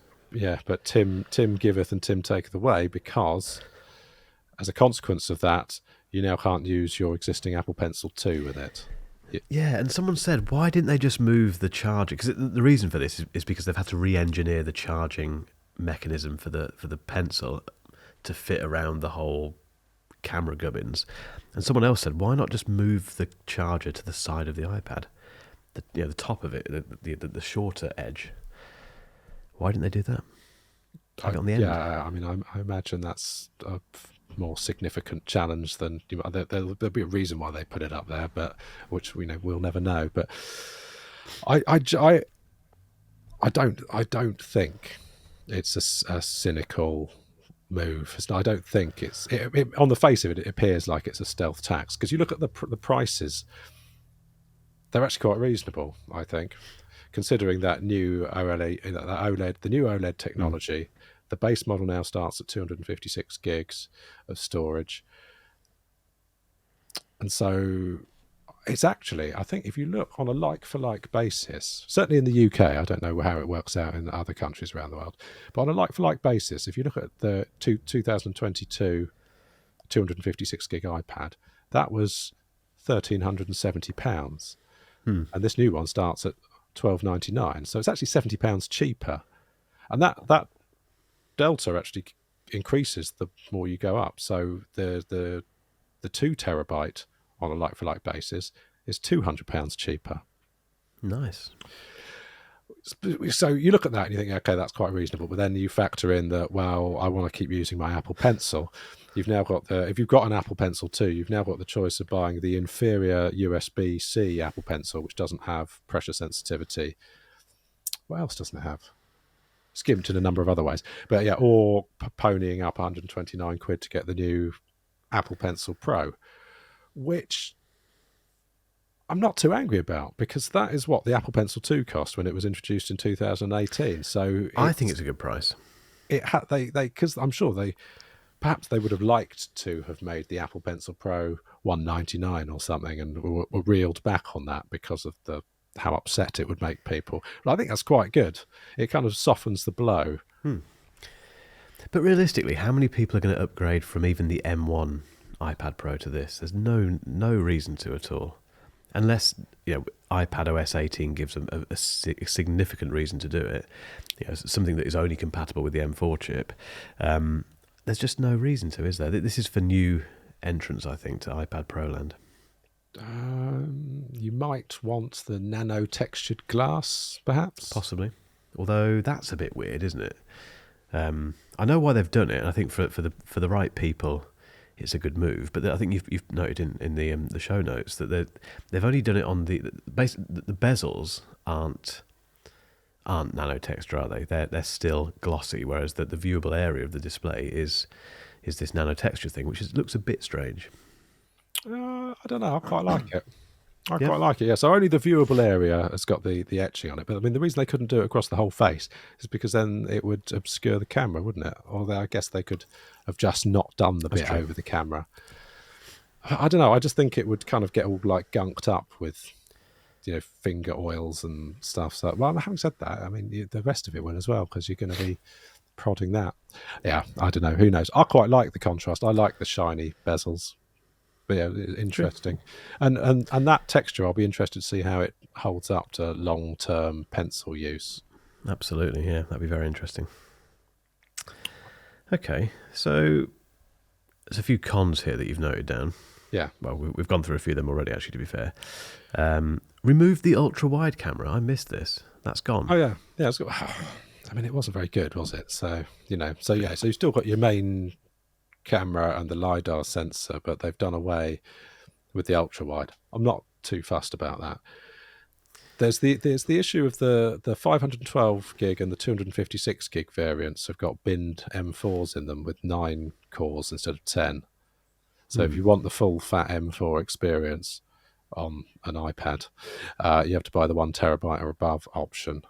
But Tim giveth and Tim taketh away, because as a consequence of that, you now can't use your existing Apple Pencil 2 with it. Yeah, and someone said, why didn't they just move the charger? Because the reason for this is because they've had to re-engineer the charging mechanism for the Pencil to fit around the whole camera gubbins. And someone else said, why not just move the charger to the side of the iPad, the top of it, the shorter edge? Why didn't they do that? Plug it on the end. Yeah, I mean, I imagine that's a more significant challenge than there'll be a reason why they put it up there, but which we'll never know. But I don't think it's a cynical move. I don't think it on the face of it, it appears like it's a stealth tax, because you look at the prices, they're actually quite reasonable, I think, considering that new OLED, the new OLED technology. The base model now starts at 256 gigs of storage, and so it's actually, I think, if you look on a like-for-like basis, certainly in the UK, I don't know how it works out in other countries around the world, but on a like-for-like basis, if you look at the 2022 256 gig iPad, that was £1,370, and this new one starts at £1,299, so it's actually £70 cheaper, and that delta actually increases the more you go up. So the 2 terabyte on a like-for-like basis is £200 cheaper. Nice. So you look at that and you think, okay, that's quite reasonable. But then you factor in that, well, I want to keep using my Apple Pencil. You've now got if you've got an Apple Pencil 2, you've now got the choice of buying the inferior USB-C Apple Pencil, which doesn't have pressure sensitivity. What else doesn't it have? Skimped in a number of other ways. But or ponying up 129 quid to get the new Apple Pencil Pro, which I'm not too angry about, because that is what the Apple Pencil 2 cost when it was introduced in 2018. So I think it's a good price. Because I'm sure perhaps they would have liked to have made the Apple Pencil Pro $199 or something, and were reeled back on that because of how upset it would make people. But I think that's quite good. It kind of softens the blow. But realistically, how many people are going to upgrade from even the M1 iPad Pro to this? There's no reason to at all, unless iPad OS 18 gives them a significant reason to do it. Something that is only compatible with the M4 chip. there's just no reason to, is there? This is for new entrants, I think, to iPad Pro land. You might want the nano textured glass, perhaps. Possibly. Although that's a bit weird, isn't it? I know why they've done it. And I think for the right people, it's a good move. But I think you've noted in the show notes that they've only done it on the bezels aren't nano texture, are they? They're still glossy, whereas the viewable area of the display is this nano texture thing, which looks a bit strange. I don't know. I quite like it. I quite like it, yeah. So only the viewable area has got the etching on it. But I mean, the reason they couldn't do it across the whole face is because then it would obscure the camera, wouldn't it? Although I guess they could have just not done the bit over the camera. I don't know. I just think it would kind of get all like gunked up with, finger oils and stuff. So, well, having said that, I mean, the rest of it will as well, because you're going to be prodding that. Yeah, I don't know. Who knows? I quite like the contrast. I like the shiny bezels. But yeah, interesting. And that texture, I'll be interested to see how it holds up to long-term pencil use. Absolutely, yeah. That'd be very interesting. Okay, so there's a few cons here that you've noted down. Yeah. Well, we've gone through a few of them already, actually, to be fair. Remove the ultra-wide camera. I missed this. That's gone. Oh, yeah. Yeah, I mean, it wasn't very good, was it? So, so you've still got your main camera and the LiDAR sensor, but they've done away with the ultra wide. I'm not too fussed about that. There's the issue of the 512 gig and the 256 gig variants have got binned M4s in them with 9 cores instead of 10. So if you want the full fat M4 experience on an iPad, you have to buy the 1 terabyte or above option.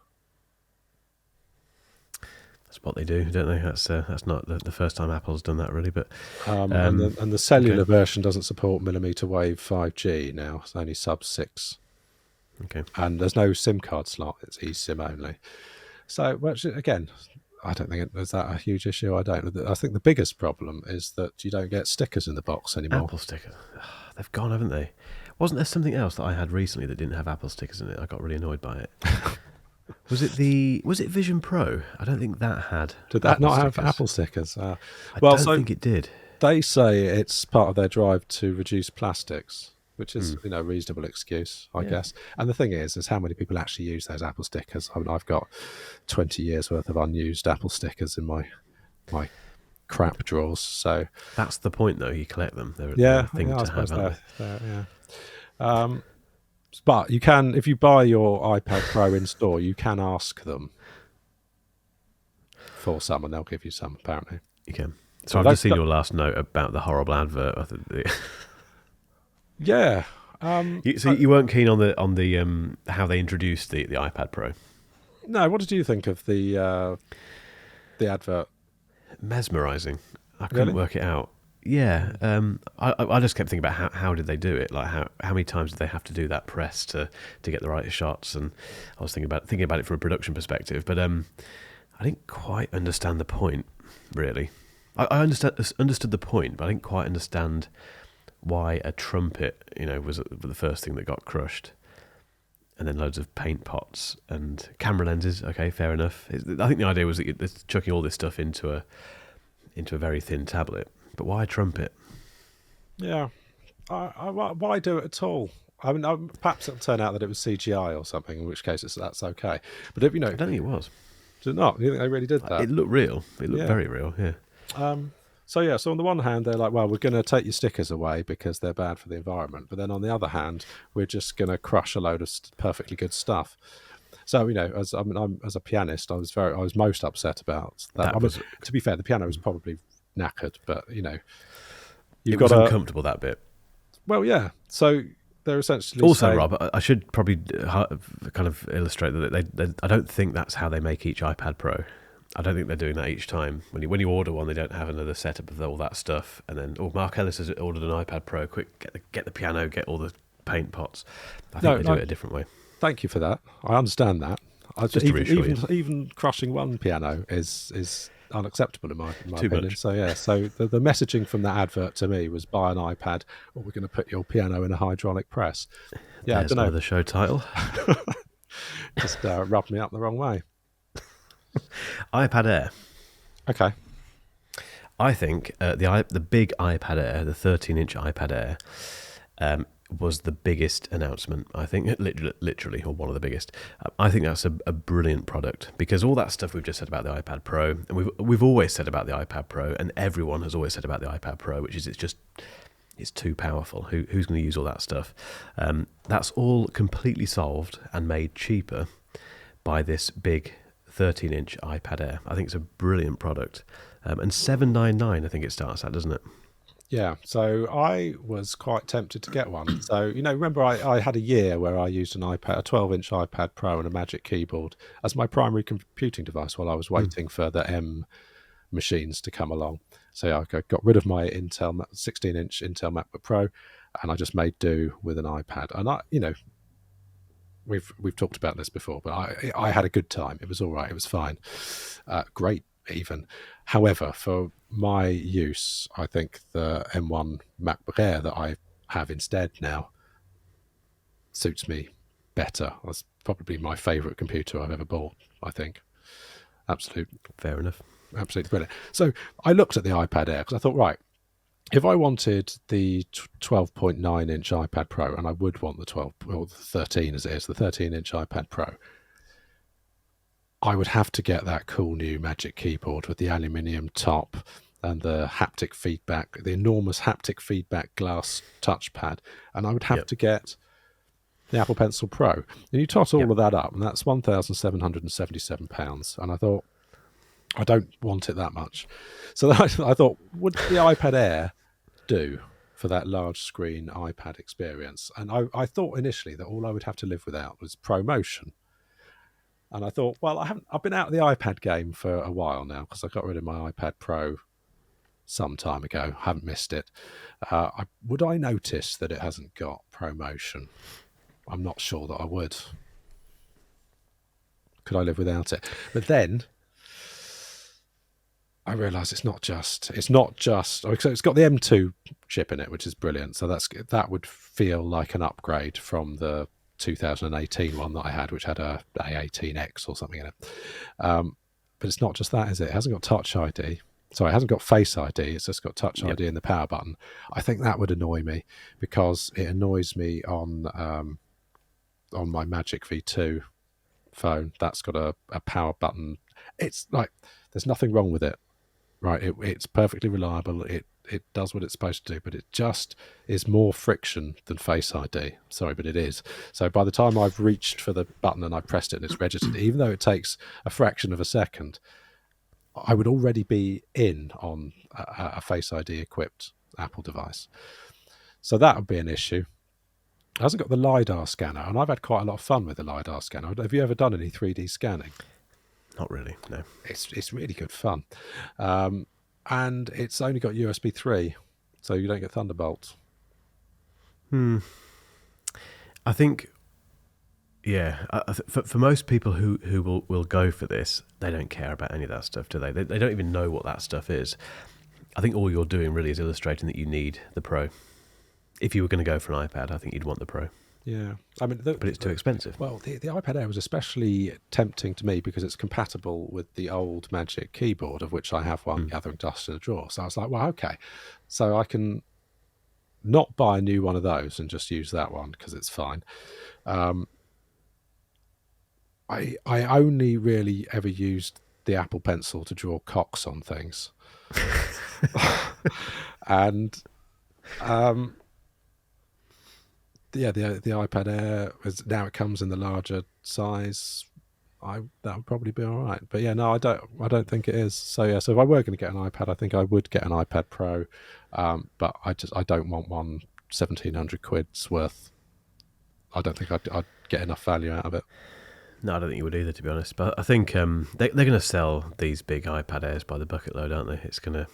That's what they do, don't they? That's not the first time Apple's done that, really. But and the cellular version doesn't support millimeter wave 5G now. It's only sub 6. Okay. And there's no SIM card slot. It's eSIM only. So, again, I don't think is that a huge issue. I think the biggest problem is that you don't get stickers in the box anymore. Apple stickers. They've gone, haven't they? Wasn't there something else that I had recently that didn't have Apple stickers in it? I got really annoyed by it. Was it Vision Pro? I don't think that had. Did that not have Apple stickers? I don't think it did. They say it's part of their drive to reduce plastics, which is a reasonable excuse, I guess. And the thing is how many people actually use those Apple stickers? I mean, I've got 20 years worth of unused Apple stickers in my crap drawers. So that's the point, though. You collect them. They're a thing to have. But you can, if you buy your iPad Pro in store, you can ask them for some, and they'll give you some. Apparently, you can. So I've just seen your last note about the horrible advert. Yeah. So you weren't keen on the how they introduced the iPad Pro? No. What did you think of the advert? Mesmerizing. I couldn't work it out. Yeah, I just kept thinking about how did they do it? Like how many times did they have to do that press to get the right shots? And I was thinking about it from a production perspective, but I didn't quite understand the point. Really, I understood the point, but I didn't quite understand why a trumpet, was the first thing that got crushed, and then loads of paint pots and camera lenses. Okay, fair enough. I think the idea was that you're chucking all this stuff into a very thin tablet. But why trumpet? Yeah, why do it at all? I mean, perhaps it'll turn out that it was CGI or something, in which case that's okay. But if I don't think it was. Did it not? You think they really did that? It looked real. It looked very real. Yeah. So on the one hand, they're like, well, we're going to take your stickers away because they're bad for the environment. But then on the other hand, we're just going to crush a load of perfectly good stuff. So as a pianist, I was most upset about that. To be fair, the piano was probably knackered, but it was uncomfortable, that bit. Well, yeah. So they're essentially also saying, Rob, I should probably kind of illustrate that I don't think that's how they make each iPad Pro. I don't think they're doing that each time. When you order one, they don't have another setup of all that stuff. And then, Mark Ellis has ordered an iPad Pro. Quick, get the piano, get all the paint pots. I think they do it a different way. Thank you for that. I understand that. Even crushing one piano is unacceptable in my opinion. Much. So yeah, the messaging from that advert to me was buy an iPad or we're going to put your piano in a hydraulic press. Yeah, there's another show title. Just rubbed me up the wrong way. iPad Air. Okay. I think the big iPad Air, the 13-inch iPad Air, was the biggest announcement. I think literally, or one of the biggest. I think that's a brilliant product, because all that stuff we've just said about the iPad Pro, and we've always said about the iPad Pro, and everyone has always said about the iPad Pro, which is it's too powerful. Who's going to use all that stuff? That's all completely solved and made cheaper by this big 13-inch iPad Air. I think it's a brilliant product. And $799, I think it starts at, doesn't it? Yeah, so I was quite tempted to get one. So, remember I had a year where I used a 12-inch iPad Pro and a Magic Keyboard as my primary computing device while I was waiting for the M machines to come along. So I got rid of my 16-inch Intel MacBook Pro, and I just made do with an iPad. And we've talked about this before, but I had a good time. It was all right. It was fine. Great even. However, for my use, I think the M1 MacBook Air that I have instead now suits me better. That's probably my favourite computer I've ever bought, I think. Fair enough. Absolutely brilliant. So I looked at the iPad Air because I thought, right, if I wanted the 12.9-inch iPad Pro, and I would want the 12 or the 13 as it is, the 13-inch iPad Pro, I would have to get that cool new Magic Keyboard with the aluminium top and the haptic feedback, the enormous haptic feedback glass touchpad, and I would have to get the Apple Pencil Pro. And you tot all of that up, and that's £1,777. And I thought, I don't want it that much. So I thought, would the iPad Air do for that large screen iPad experience? And I thought initially that all I would have to live without was ProMotion. And I thought, well, I've been out of the iPad game for a while now because I got rid of my iPad Pro some time ago. I haven't missed it. Would I notice that it hasn't got ProMotion? I'm not sure that I would. Could I live without it? But then I realised it's not just. So it's got the M2 chip in it, which is brilliant. So that would feel like an upgrade from the 2018 one that I had, which had a A18X or something in it. But it's not just that, is it? It hasn't got Touch ID. Sorry, it hasn't got Face ID. It's just got Touch ID in the power button. I think that would annoy me because it annoys me on my Magic V2 phone. That's got a power button. It's like there's nothing wrong with it, right? It's perfectly reliable. It does what it's supposed to do, but it just is more friction than Face ID. Sorry, but it is. So by the time I've reached for the button and I pressed it and it's registered, even though it takes a fraction of a second, I would already be in on a Face ID equipped Apple device. So that would be an issue. It hasn't got the LiDAR scanner, and I've had quite a lot of fun with the LiDAR scanner. Have you ever done any 3D scanning? Not really, no. It's really good fun. And it's only got USB 3, so you don't get Thunderbolt. I think, for most people who will go for this, they don't care about any of that stuff, do they? They don't even know what that stuff is. I think all you're doing really is illustrating that you need the Pro. If you were going to go for an iPad, I think you'd want the Pro. Yeah, I mean, but it's too expensive. Well, the iPad Air was especially tempting to me because it's compatible with the old Magic Keyboard, of which I have one gathering dust in a drawer. So I was like, well, okay, so I can not buy a new one of those and just use that one because it's fine. I only really ever used the Apple Pencil to draw cocks on things, and the iPad Air now it comes in the larger size. That would probably be all right. But yeah, no, I don't think it is. So yeah, so if I were going to get an iPad, I think I would get an iPad Pro. But I don't want one 1,700 quid's worth. I don't think I'd get enough value out of it. No, I don't think you would either, to be honest. But I think they're going to sell these big iPad Airs by the bucket load, aren't they? It's going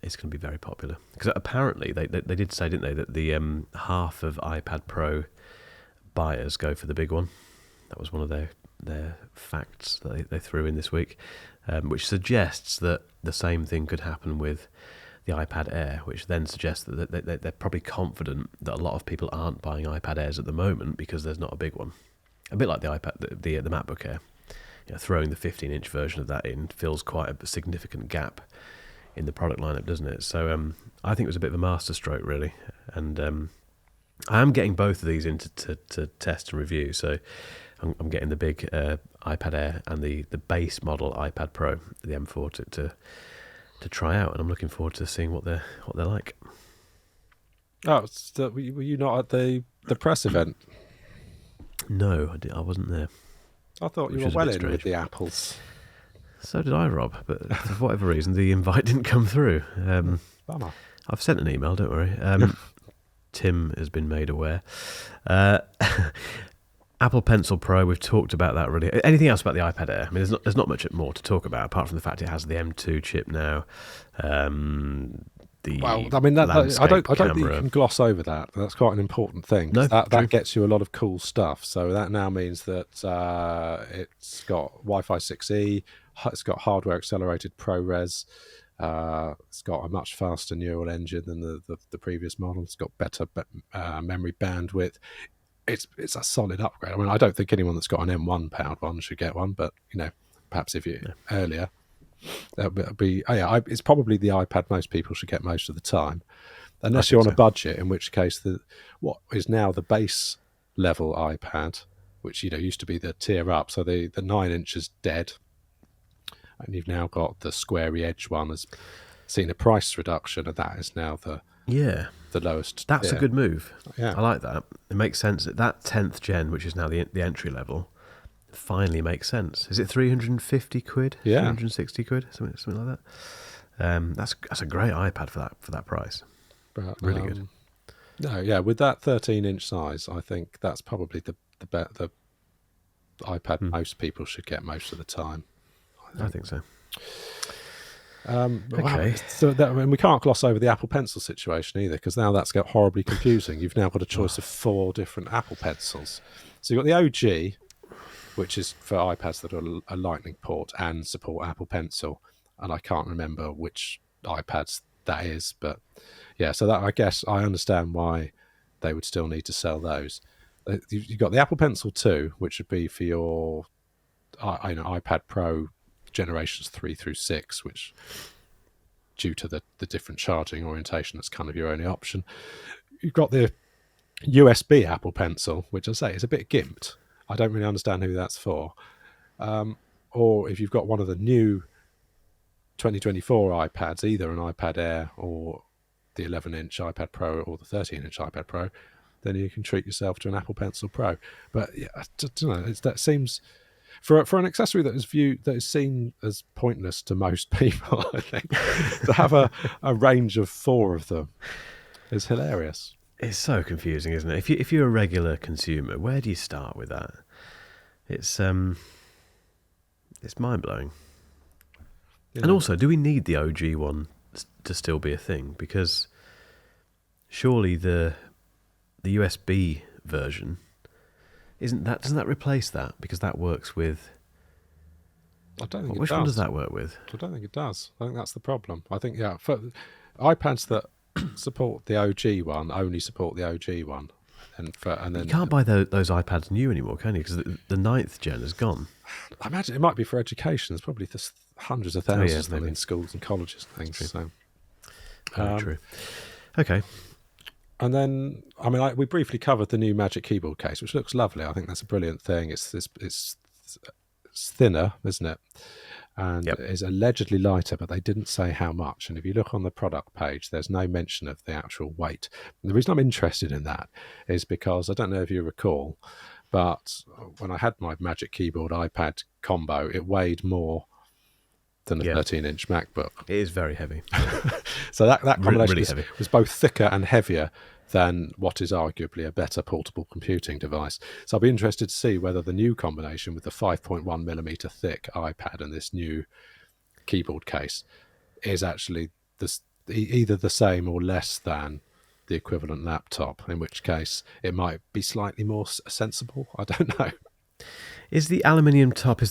to be very popular because apparently they did say, didn't they, that the half of iPad Pro buyers go for the big one. That was one of their facts that they threw in this week, which suggests that the same thing could happen with the iPad Air, which then suggests that they're probably confident that a lot of people aren't buying iPad Airs at the moment because there's not a big one. A bit like the MacBook Air. Throwing the 15-inch version of that in fills quite a significant gap in the product lineup, doesn't it? So I think it was a bit of a masterstroke, really. And I am getting both of these into to test and review. So I'm getting the big iPad Air and the base model iPad Pro, the M4, to try out, and I'm looking forward to seeing what they're like. Oh, were you not at the press event? No, I wasn't there. I thought you were well in with the apples. So did I, Rob, but for whatever reason, the invite didn't come through. Bummer. I've sent an email, don't worry. Tim has been made aware. Apple Pencil Pro, we've talked about that really. Anything else about the iPad Air? I mean, there's not much more to talk about, apart from the fact it has the M2 chip now. Well, I mean, I don't think you can gloss over that. That's quite an important thing. No, that gets you a lot of cool stuff. So that now means that it's got Wi-Fi 6E, it's got hardware accelerated ProRes, it's got a much faster neural engine than the previous model. It's got better memory bandwidth. It's a solid upgrade. I mean, I don't think anyone that's got an M1 powered one should get one, but perhaps if you're earlier. That'll be it's probably the iPad most people should get most of the time, unless you're on a budget, in which case what is now the base level iPad, which used to be the tier up, so the 9-inch is dead, and you've now got the squarey edge one has seen a price reduction, and that is now the lowest. That's a good move. Yeah, I like that. It makes sense that 10th gen, which is now the entry level, finally makes sense. Is it 350 quid? Yeah, 360 quid, something like that. That's a great iPad for that price. But, really good. No, yeah, with that 13-inch size, I think that's probably the iPad most people should get most of the time. I think so. Okay, so and we can't gloss over the Apple Pencil situation either, because now that's got horribly confusing. You've now got a choice of 4 different Apple Pencils. So you've got the OG, which is for iPads that are a Lightning port and support Apple Pencil, and I can't remember which iPads that is, but yeah. So that, I guess I understand why they would still need to sell those. You've got the Apple Pencil 2, which would be for your iPad Pro generations 3 through 6, which, due to the different charging orientation, that's kind of your only option. You've got the USB Apple Pencil, which I say is a bit gimped. I don't really understand who that's for. Or if you've got one of the new 2024 iPads, either an iPad Air or the 11-inch iPad Pro or the 13-inch iPad Pro, then you can treat yourself to an Apple Pencil Pro. But yeah, I don't know. That seems, for an accessory that is seen as pointless to most people, I think, to have a range of 4 of them is hilarious. It's so confusing, isn't it? If you're a regular consumer, where do you start with that? It's mind-blowing. And also, do we need the OG one to still be a thing? Because surely the USB version doesn't that replace that? Because that works with. I don't think which one does that work with? I don't think it does. I think that's the problem. I think for iPads that support the OG one only support the OG one, and then you can't buy those iPads new anymore, can you? Because the 9th gen is gone. I imagine it might be for education. There's probably hundreds of thousands of them in schools and colleges and things. So, very true. Okay. And then, I mean, we briefly covered the new Magic Keyboard case, which looks lovely. I think that's a brilliant thing. It's thinner, isn't it? And is allegedly lighter, but they didn't say how much. And if you look on the product page, there's no mention of the actual weight. And the reason I'm interested in that is because I don't know if you recall, but when I had my Magic Keyboard iPad combo, it weighed more than a 13-inch MacBook. It is very heavy. So that combination really was both thicker and heavier than what is arguably a better portable computing device. So I'll be interested to see whether the new combination with the 5.1 millimeter thick iPad and this new keyboard case is actually either the same or less than the equivalent laptop, in which case it might be slightly more sensible. I don't know. Is the aluminium top,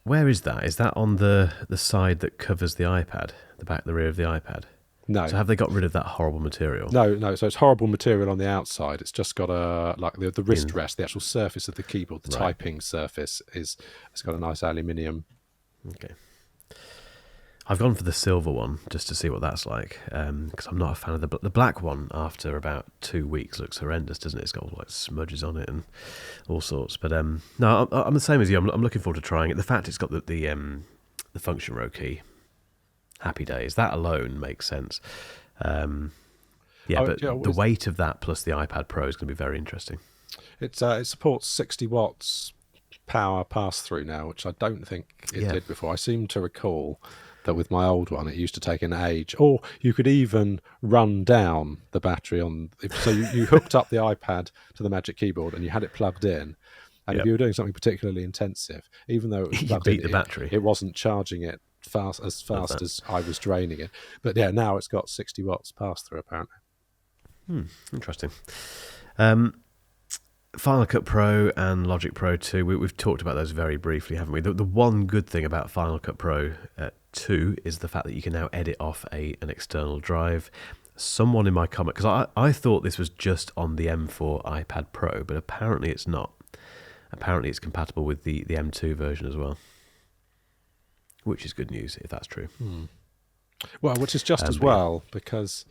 where is that? Is that on the side that covers the iPad, the rear of the iPad? No. So have they got rid of that horrible material? No. So it's horrible material on the outside. It's just got the wrist rest, the actual surface of the keyboard, the typing surface it's got a nice aluminium. Okay. I've gone for the silver one just to see what that's like, because I'm not a fan of the black one. After about 2 weeks, looks horrendous, doesn't it? It's got all like smudges on it and all sorts. But no, I'm the same as you. I'm looking forward to trying it. The fact it's got the function row key, happy days. That alone makes sense. But the weight of that plus the iPad Pro is going to be very interesting. It supports 60 watts power pass through now, which I don't think it did before. I seem to recall that with my old one, it used to take an age, or you could even run down the battery on. So you hooked up the iPad to the Magic Keyboard and you had it plugged in. And if you were doing something particularly intensive, even though it was plugged beat in, the battery, it wasn't charging it fast as I was draining it. But yeah, now it's got 60 watts pass through apparently. Interesting. Final Cut Pro and Logic Pro 2, we've talked about those very briefly, haven't we? The one good thing about Final Cut Pro 2 is the fact that you can now edit off an external drive. Someone in my comment, because I thought this was just on the M4 iPad Pro, but apparently it's not. Apparently it's compatible with the M2 version as well, which is good news if that's true. Well, which is just as well, because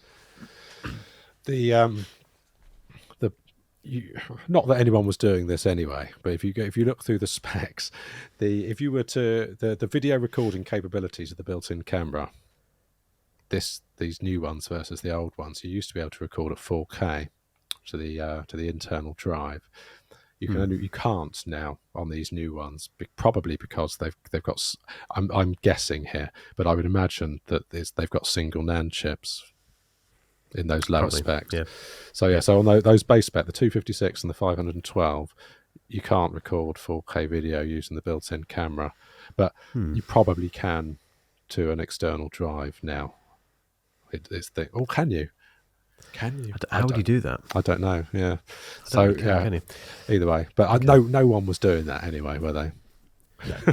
not that anyone was doing this anyway, but if you look through the specs, if you were to the video recording capabilities of the built-in camera, these new ones versus the old ones, you used to be able to record at 4K to the internal drive. You can't now on these new ones, probably because they've got. I'm guessing here, but I would imagine that they've got single NAND chips in those lower specs. Yeah. So on those base spec, the 256 and the 512, you can't record 4K video using the built-in camera, but you probably can to an external drive now. Can you? Can you? How would you do that? I don't know. Yeah. Can you? Either way, but no one was doing that anyway, were they?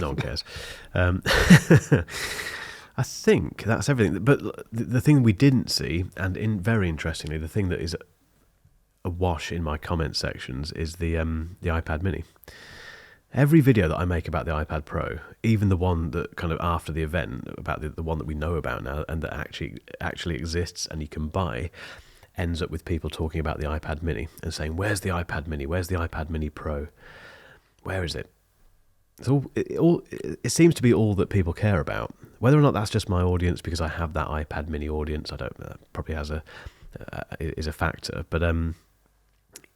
No one cares. I think that's everything. But the thing we didn't see, and very interestingly, the thing that is a wash in my comment sections is the iPad Mini. Every video that I make about the iPad Pro, even the one that kind of after the event, about the one that we know about now and that actually exists and you can buy, ends up with people talking about the iPad Mini and saying, "Where's the iPad Mini? Where's the iPad Mini Pro? Where is it?" It seems to be all that people care about. Whether or not that's just my audience, because I have that iPad Mini audience, I don't know. That probably is a factor. But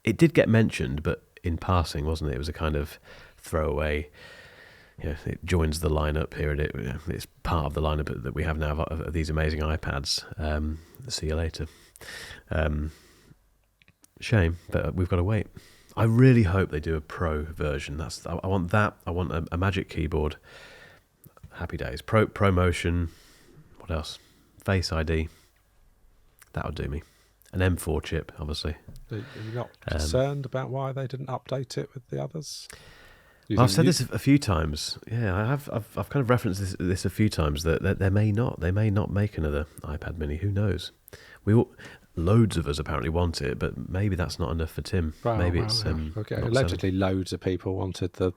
it did get mentioned, but in passing, wasn't it? It was a kind of throwaway. It joins the lineup here. It's part of the lineup that we have now of these amazing iPads. See you later. Shame, but we've got to wait. I really hope they do a Pro version. I want that. I want a Magic Keyboard. Happy days. Pro Motion. What else? Face ID. That would do me. An M4 chip, obviously. Are you not concerned about why they didn't update it with the others? I've said this a few times. Yeah, I've kind of referenced this a few times that they may not make another iPad Mini. Who knows? Loads of us apparently want it, but maybe that's not enough for Tim. Allegedly, loads of people wanted the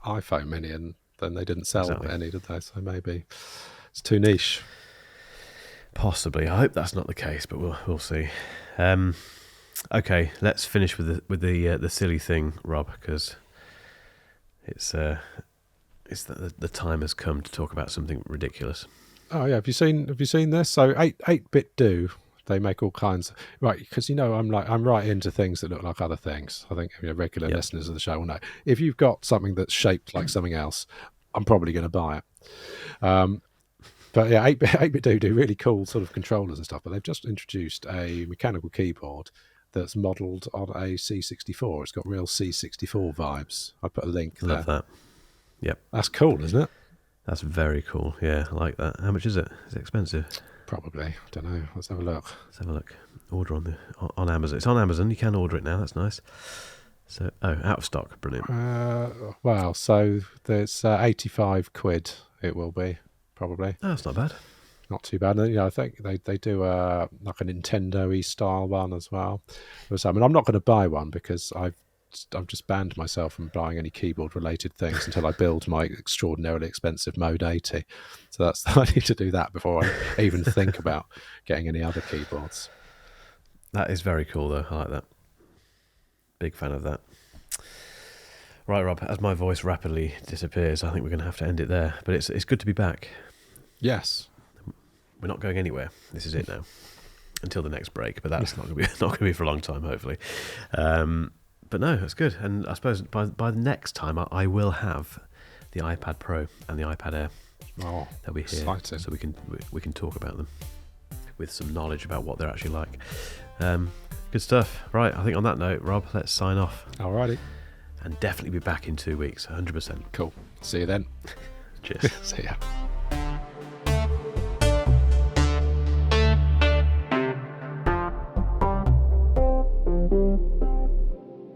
iPhone Mini, and then they didn't sell any, did they? So maybe it's too niche. Possibly. I hope that's not the case, but we'll see. Okay, let's finish with the silly thing, Rob, because it's the time has come to talk about something ridiculous. Oh yeah, have you seen this? So 8BitDo. They make all kinds, right? Because I'm right into things that look like other things. I think regular listeners of the show will know. If you've got something that's shaped like something else, I'm probably going to buy it. But yeah, 8BitDo do really cool sort of controllers and stuff. But they've just introduced a mechanical keyboard that's modelled on a C64. It's got real C64 vibes. I put a link there. Love that. Yep, that's cool, isn't it? That's very cool. Yeah, I like that. How much is it? Is it expensive? Probably. I don't know. Let's have a look. Order on Amazon. It's on Amazon. You can order it now. That's nice. So, out of stock. Brilliant. Wow. So there's 85 quid. It will be probably. Oh, that's not bad. Not too bad. I think they do like a Nintendo-y style one as well. So, I'm not going to buy one because I've I've just banned myself from buying any keyboard related things until I build my extraordinarily expensive Mode 80. So that's I need to do that before I even think about getting any other keyboards. That is very cool, though. I like that. Big fan of that. Right, Rob, as my voice rapidly disappears, I think we're going to have to end it there. But it's good to be back. Yes. We're not going anywhere. This is it now. Until the next break, but that's not going to be for a long time, hopefully. But no, that's good. And I suppose by the next time, I will have the iPad Pro and the iPad Air. Oh, they'll be here, exciting. so we can talk about them with some knowledge about what they're actually like. Good stuff. Right, I think on that note, Rob, let's sign off. Alrighty. And definitely be back in 2 weeks, 100%. Cool. See you then. Cheers. See ya.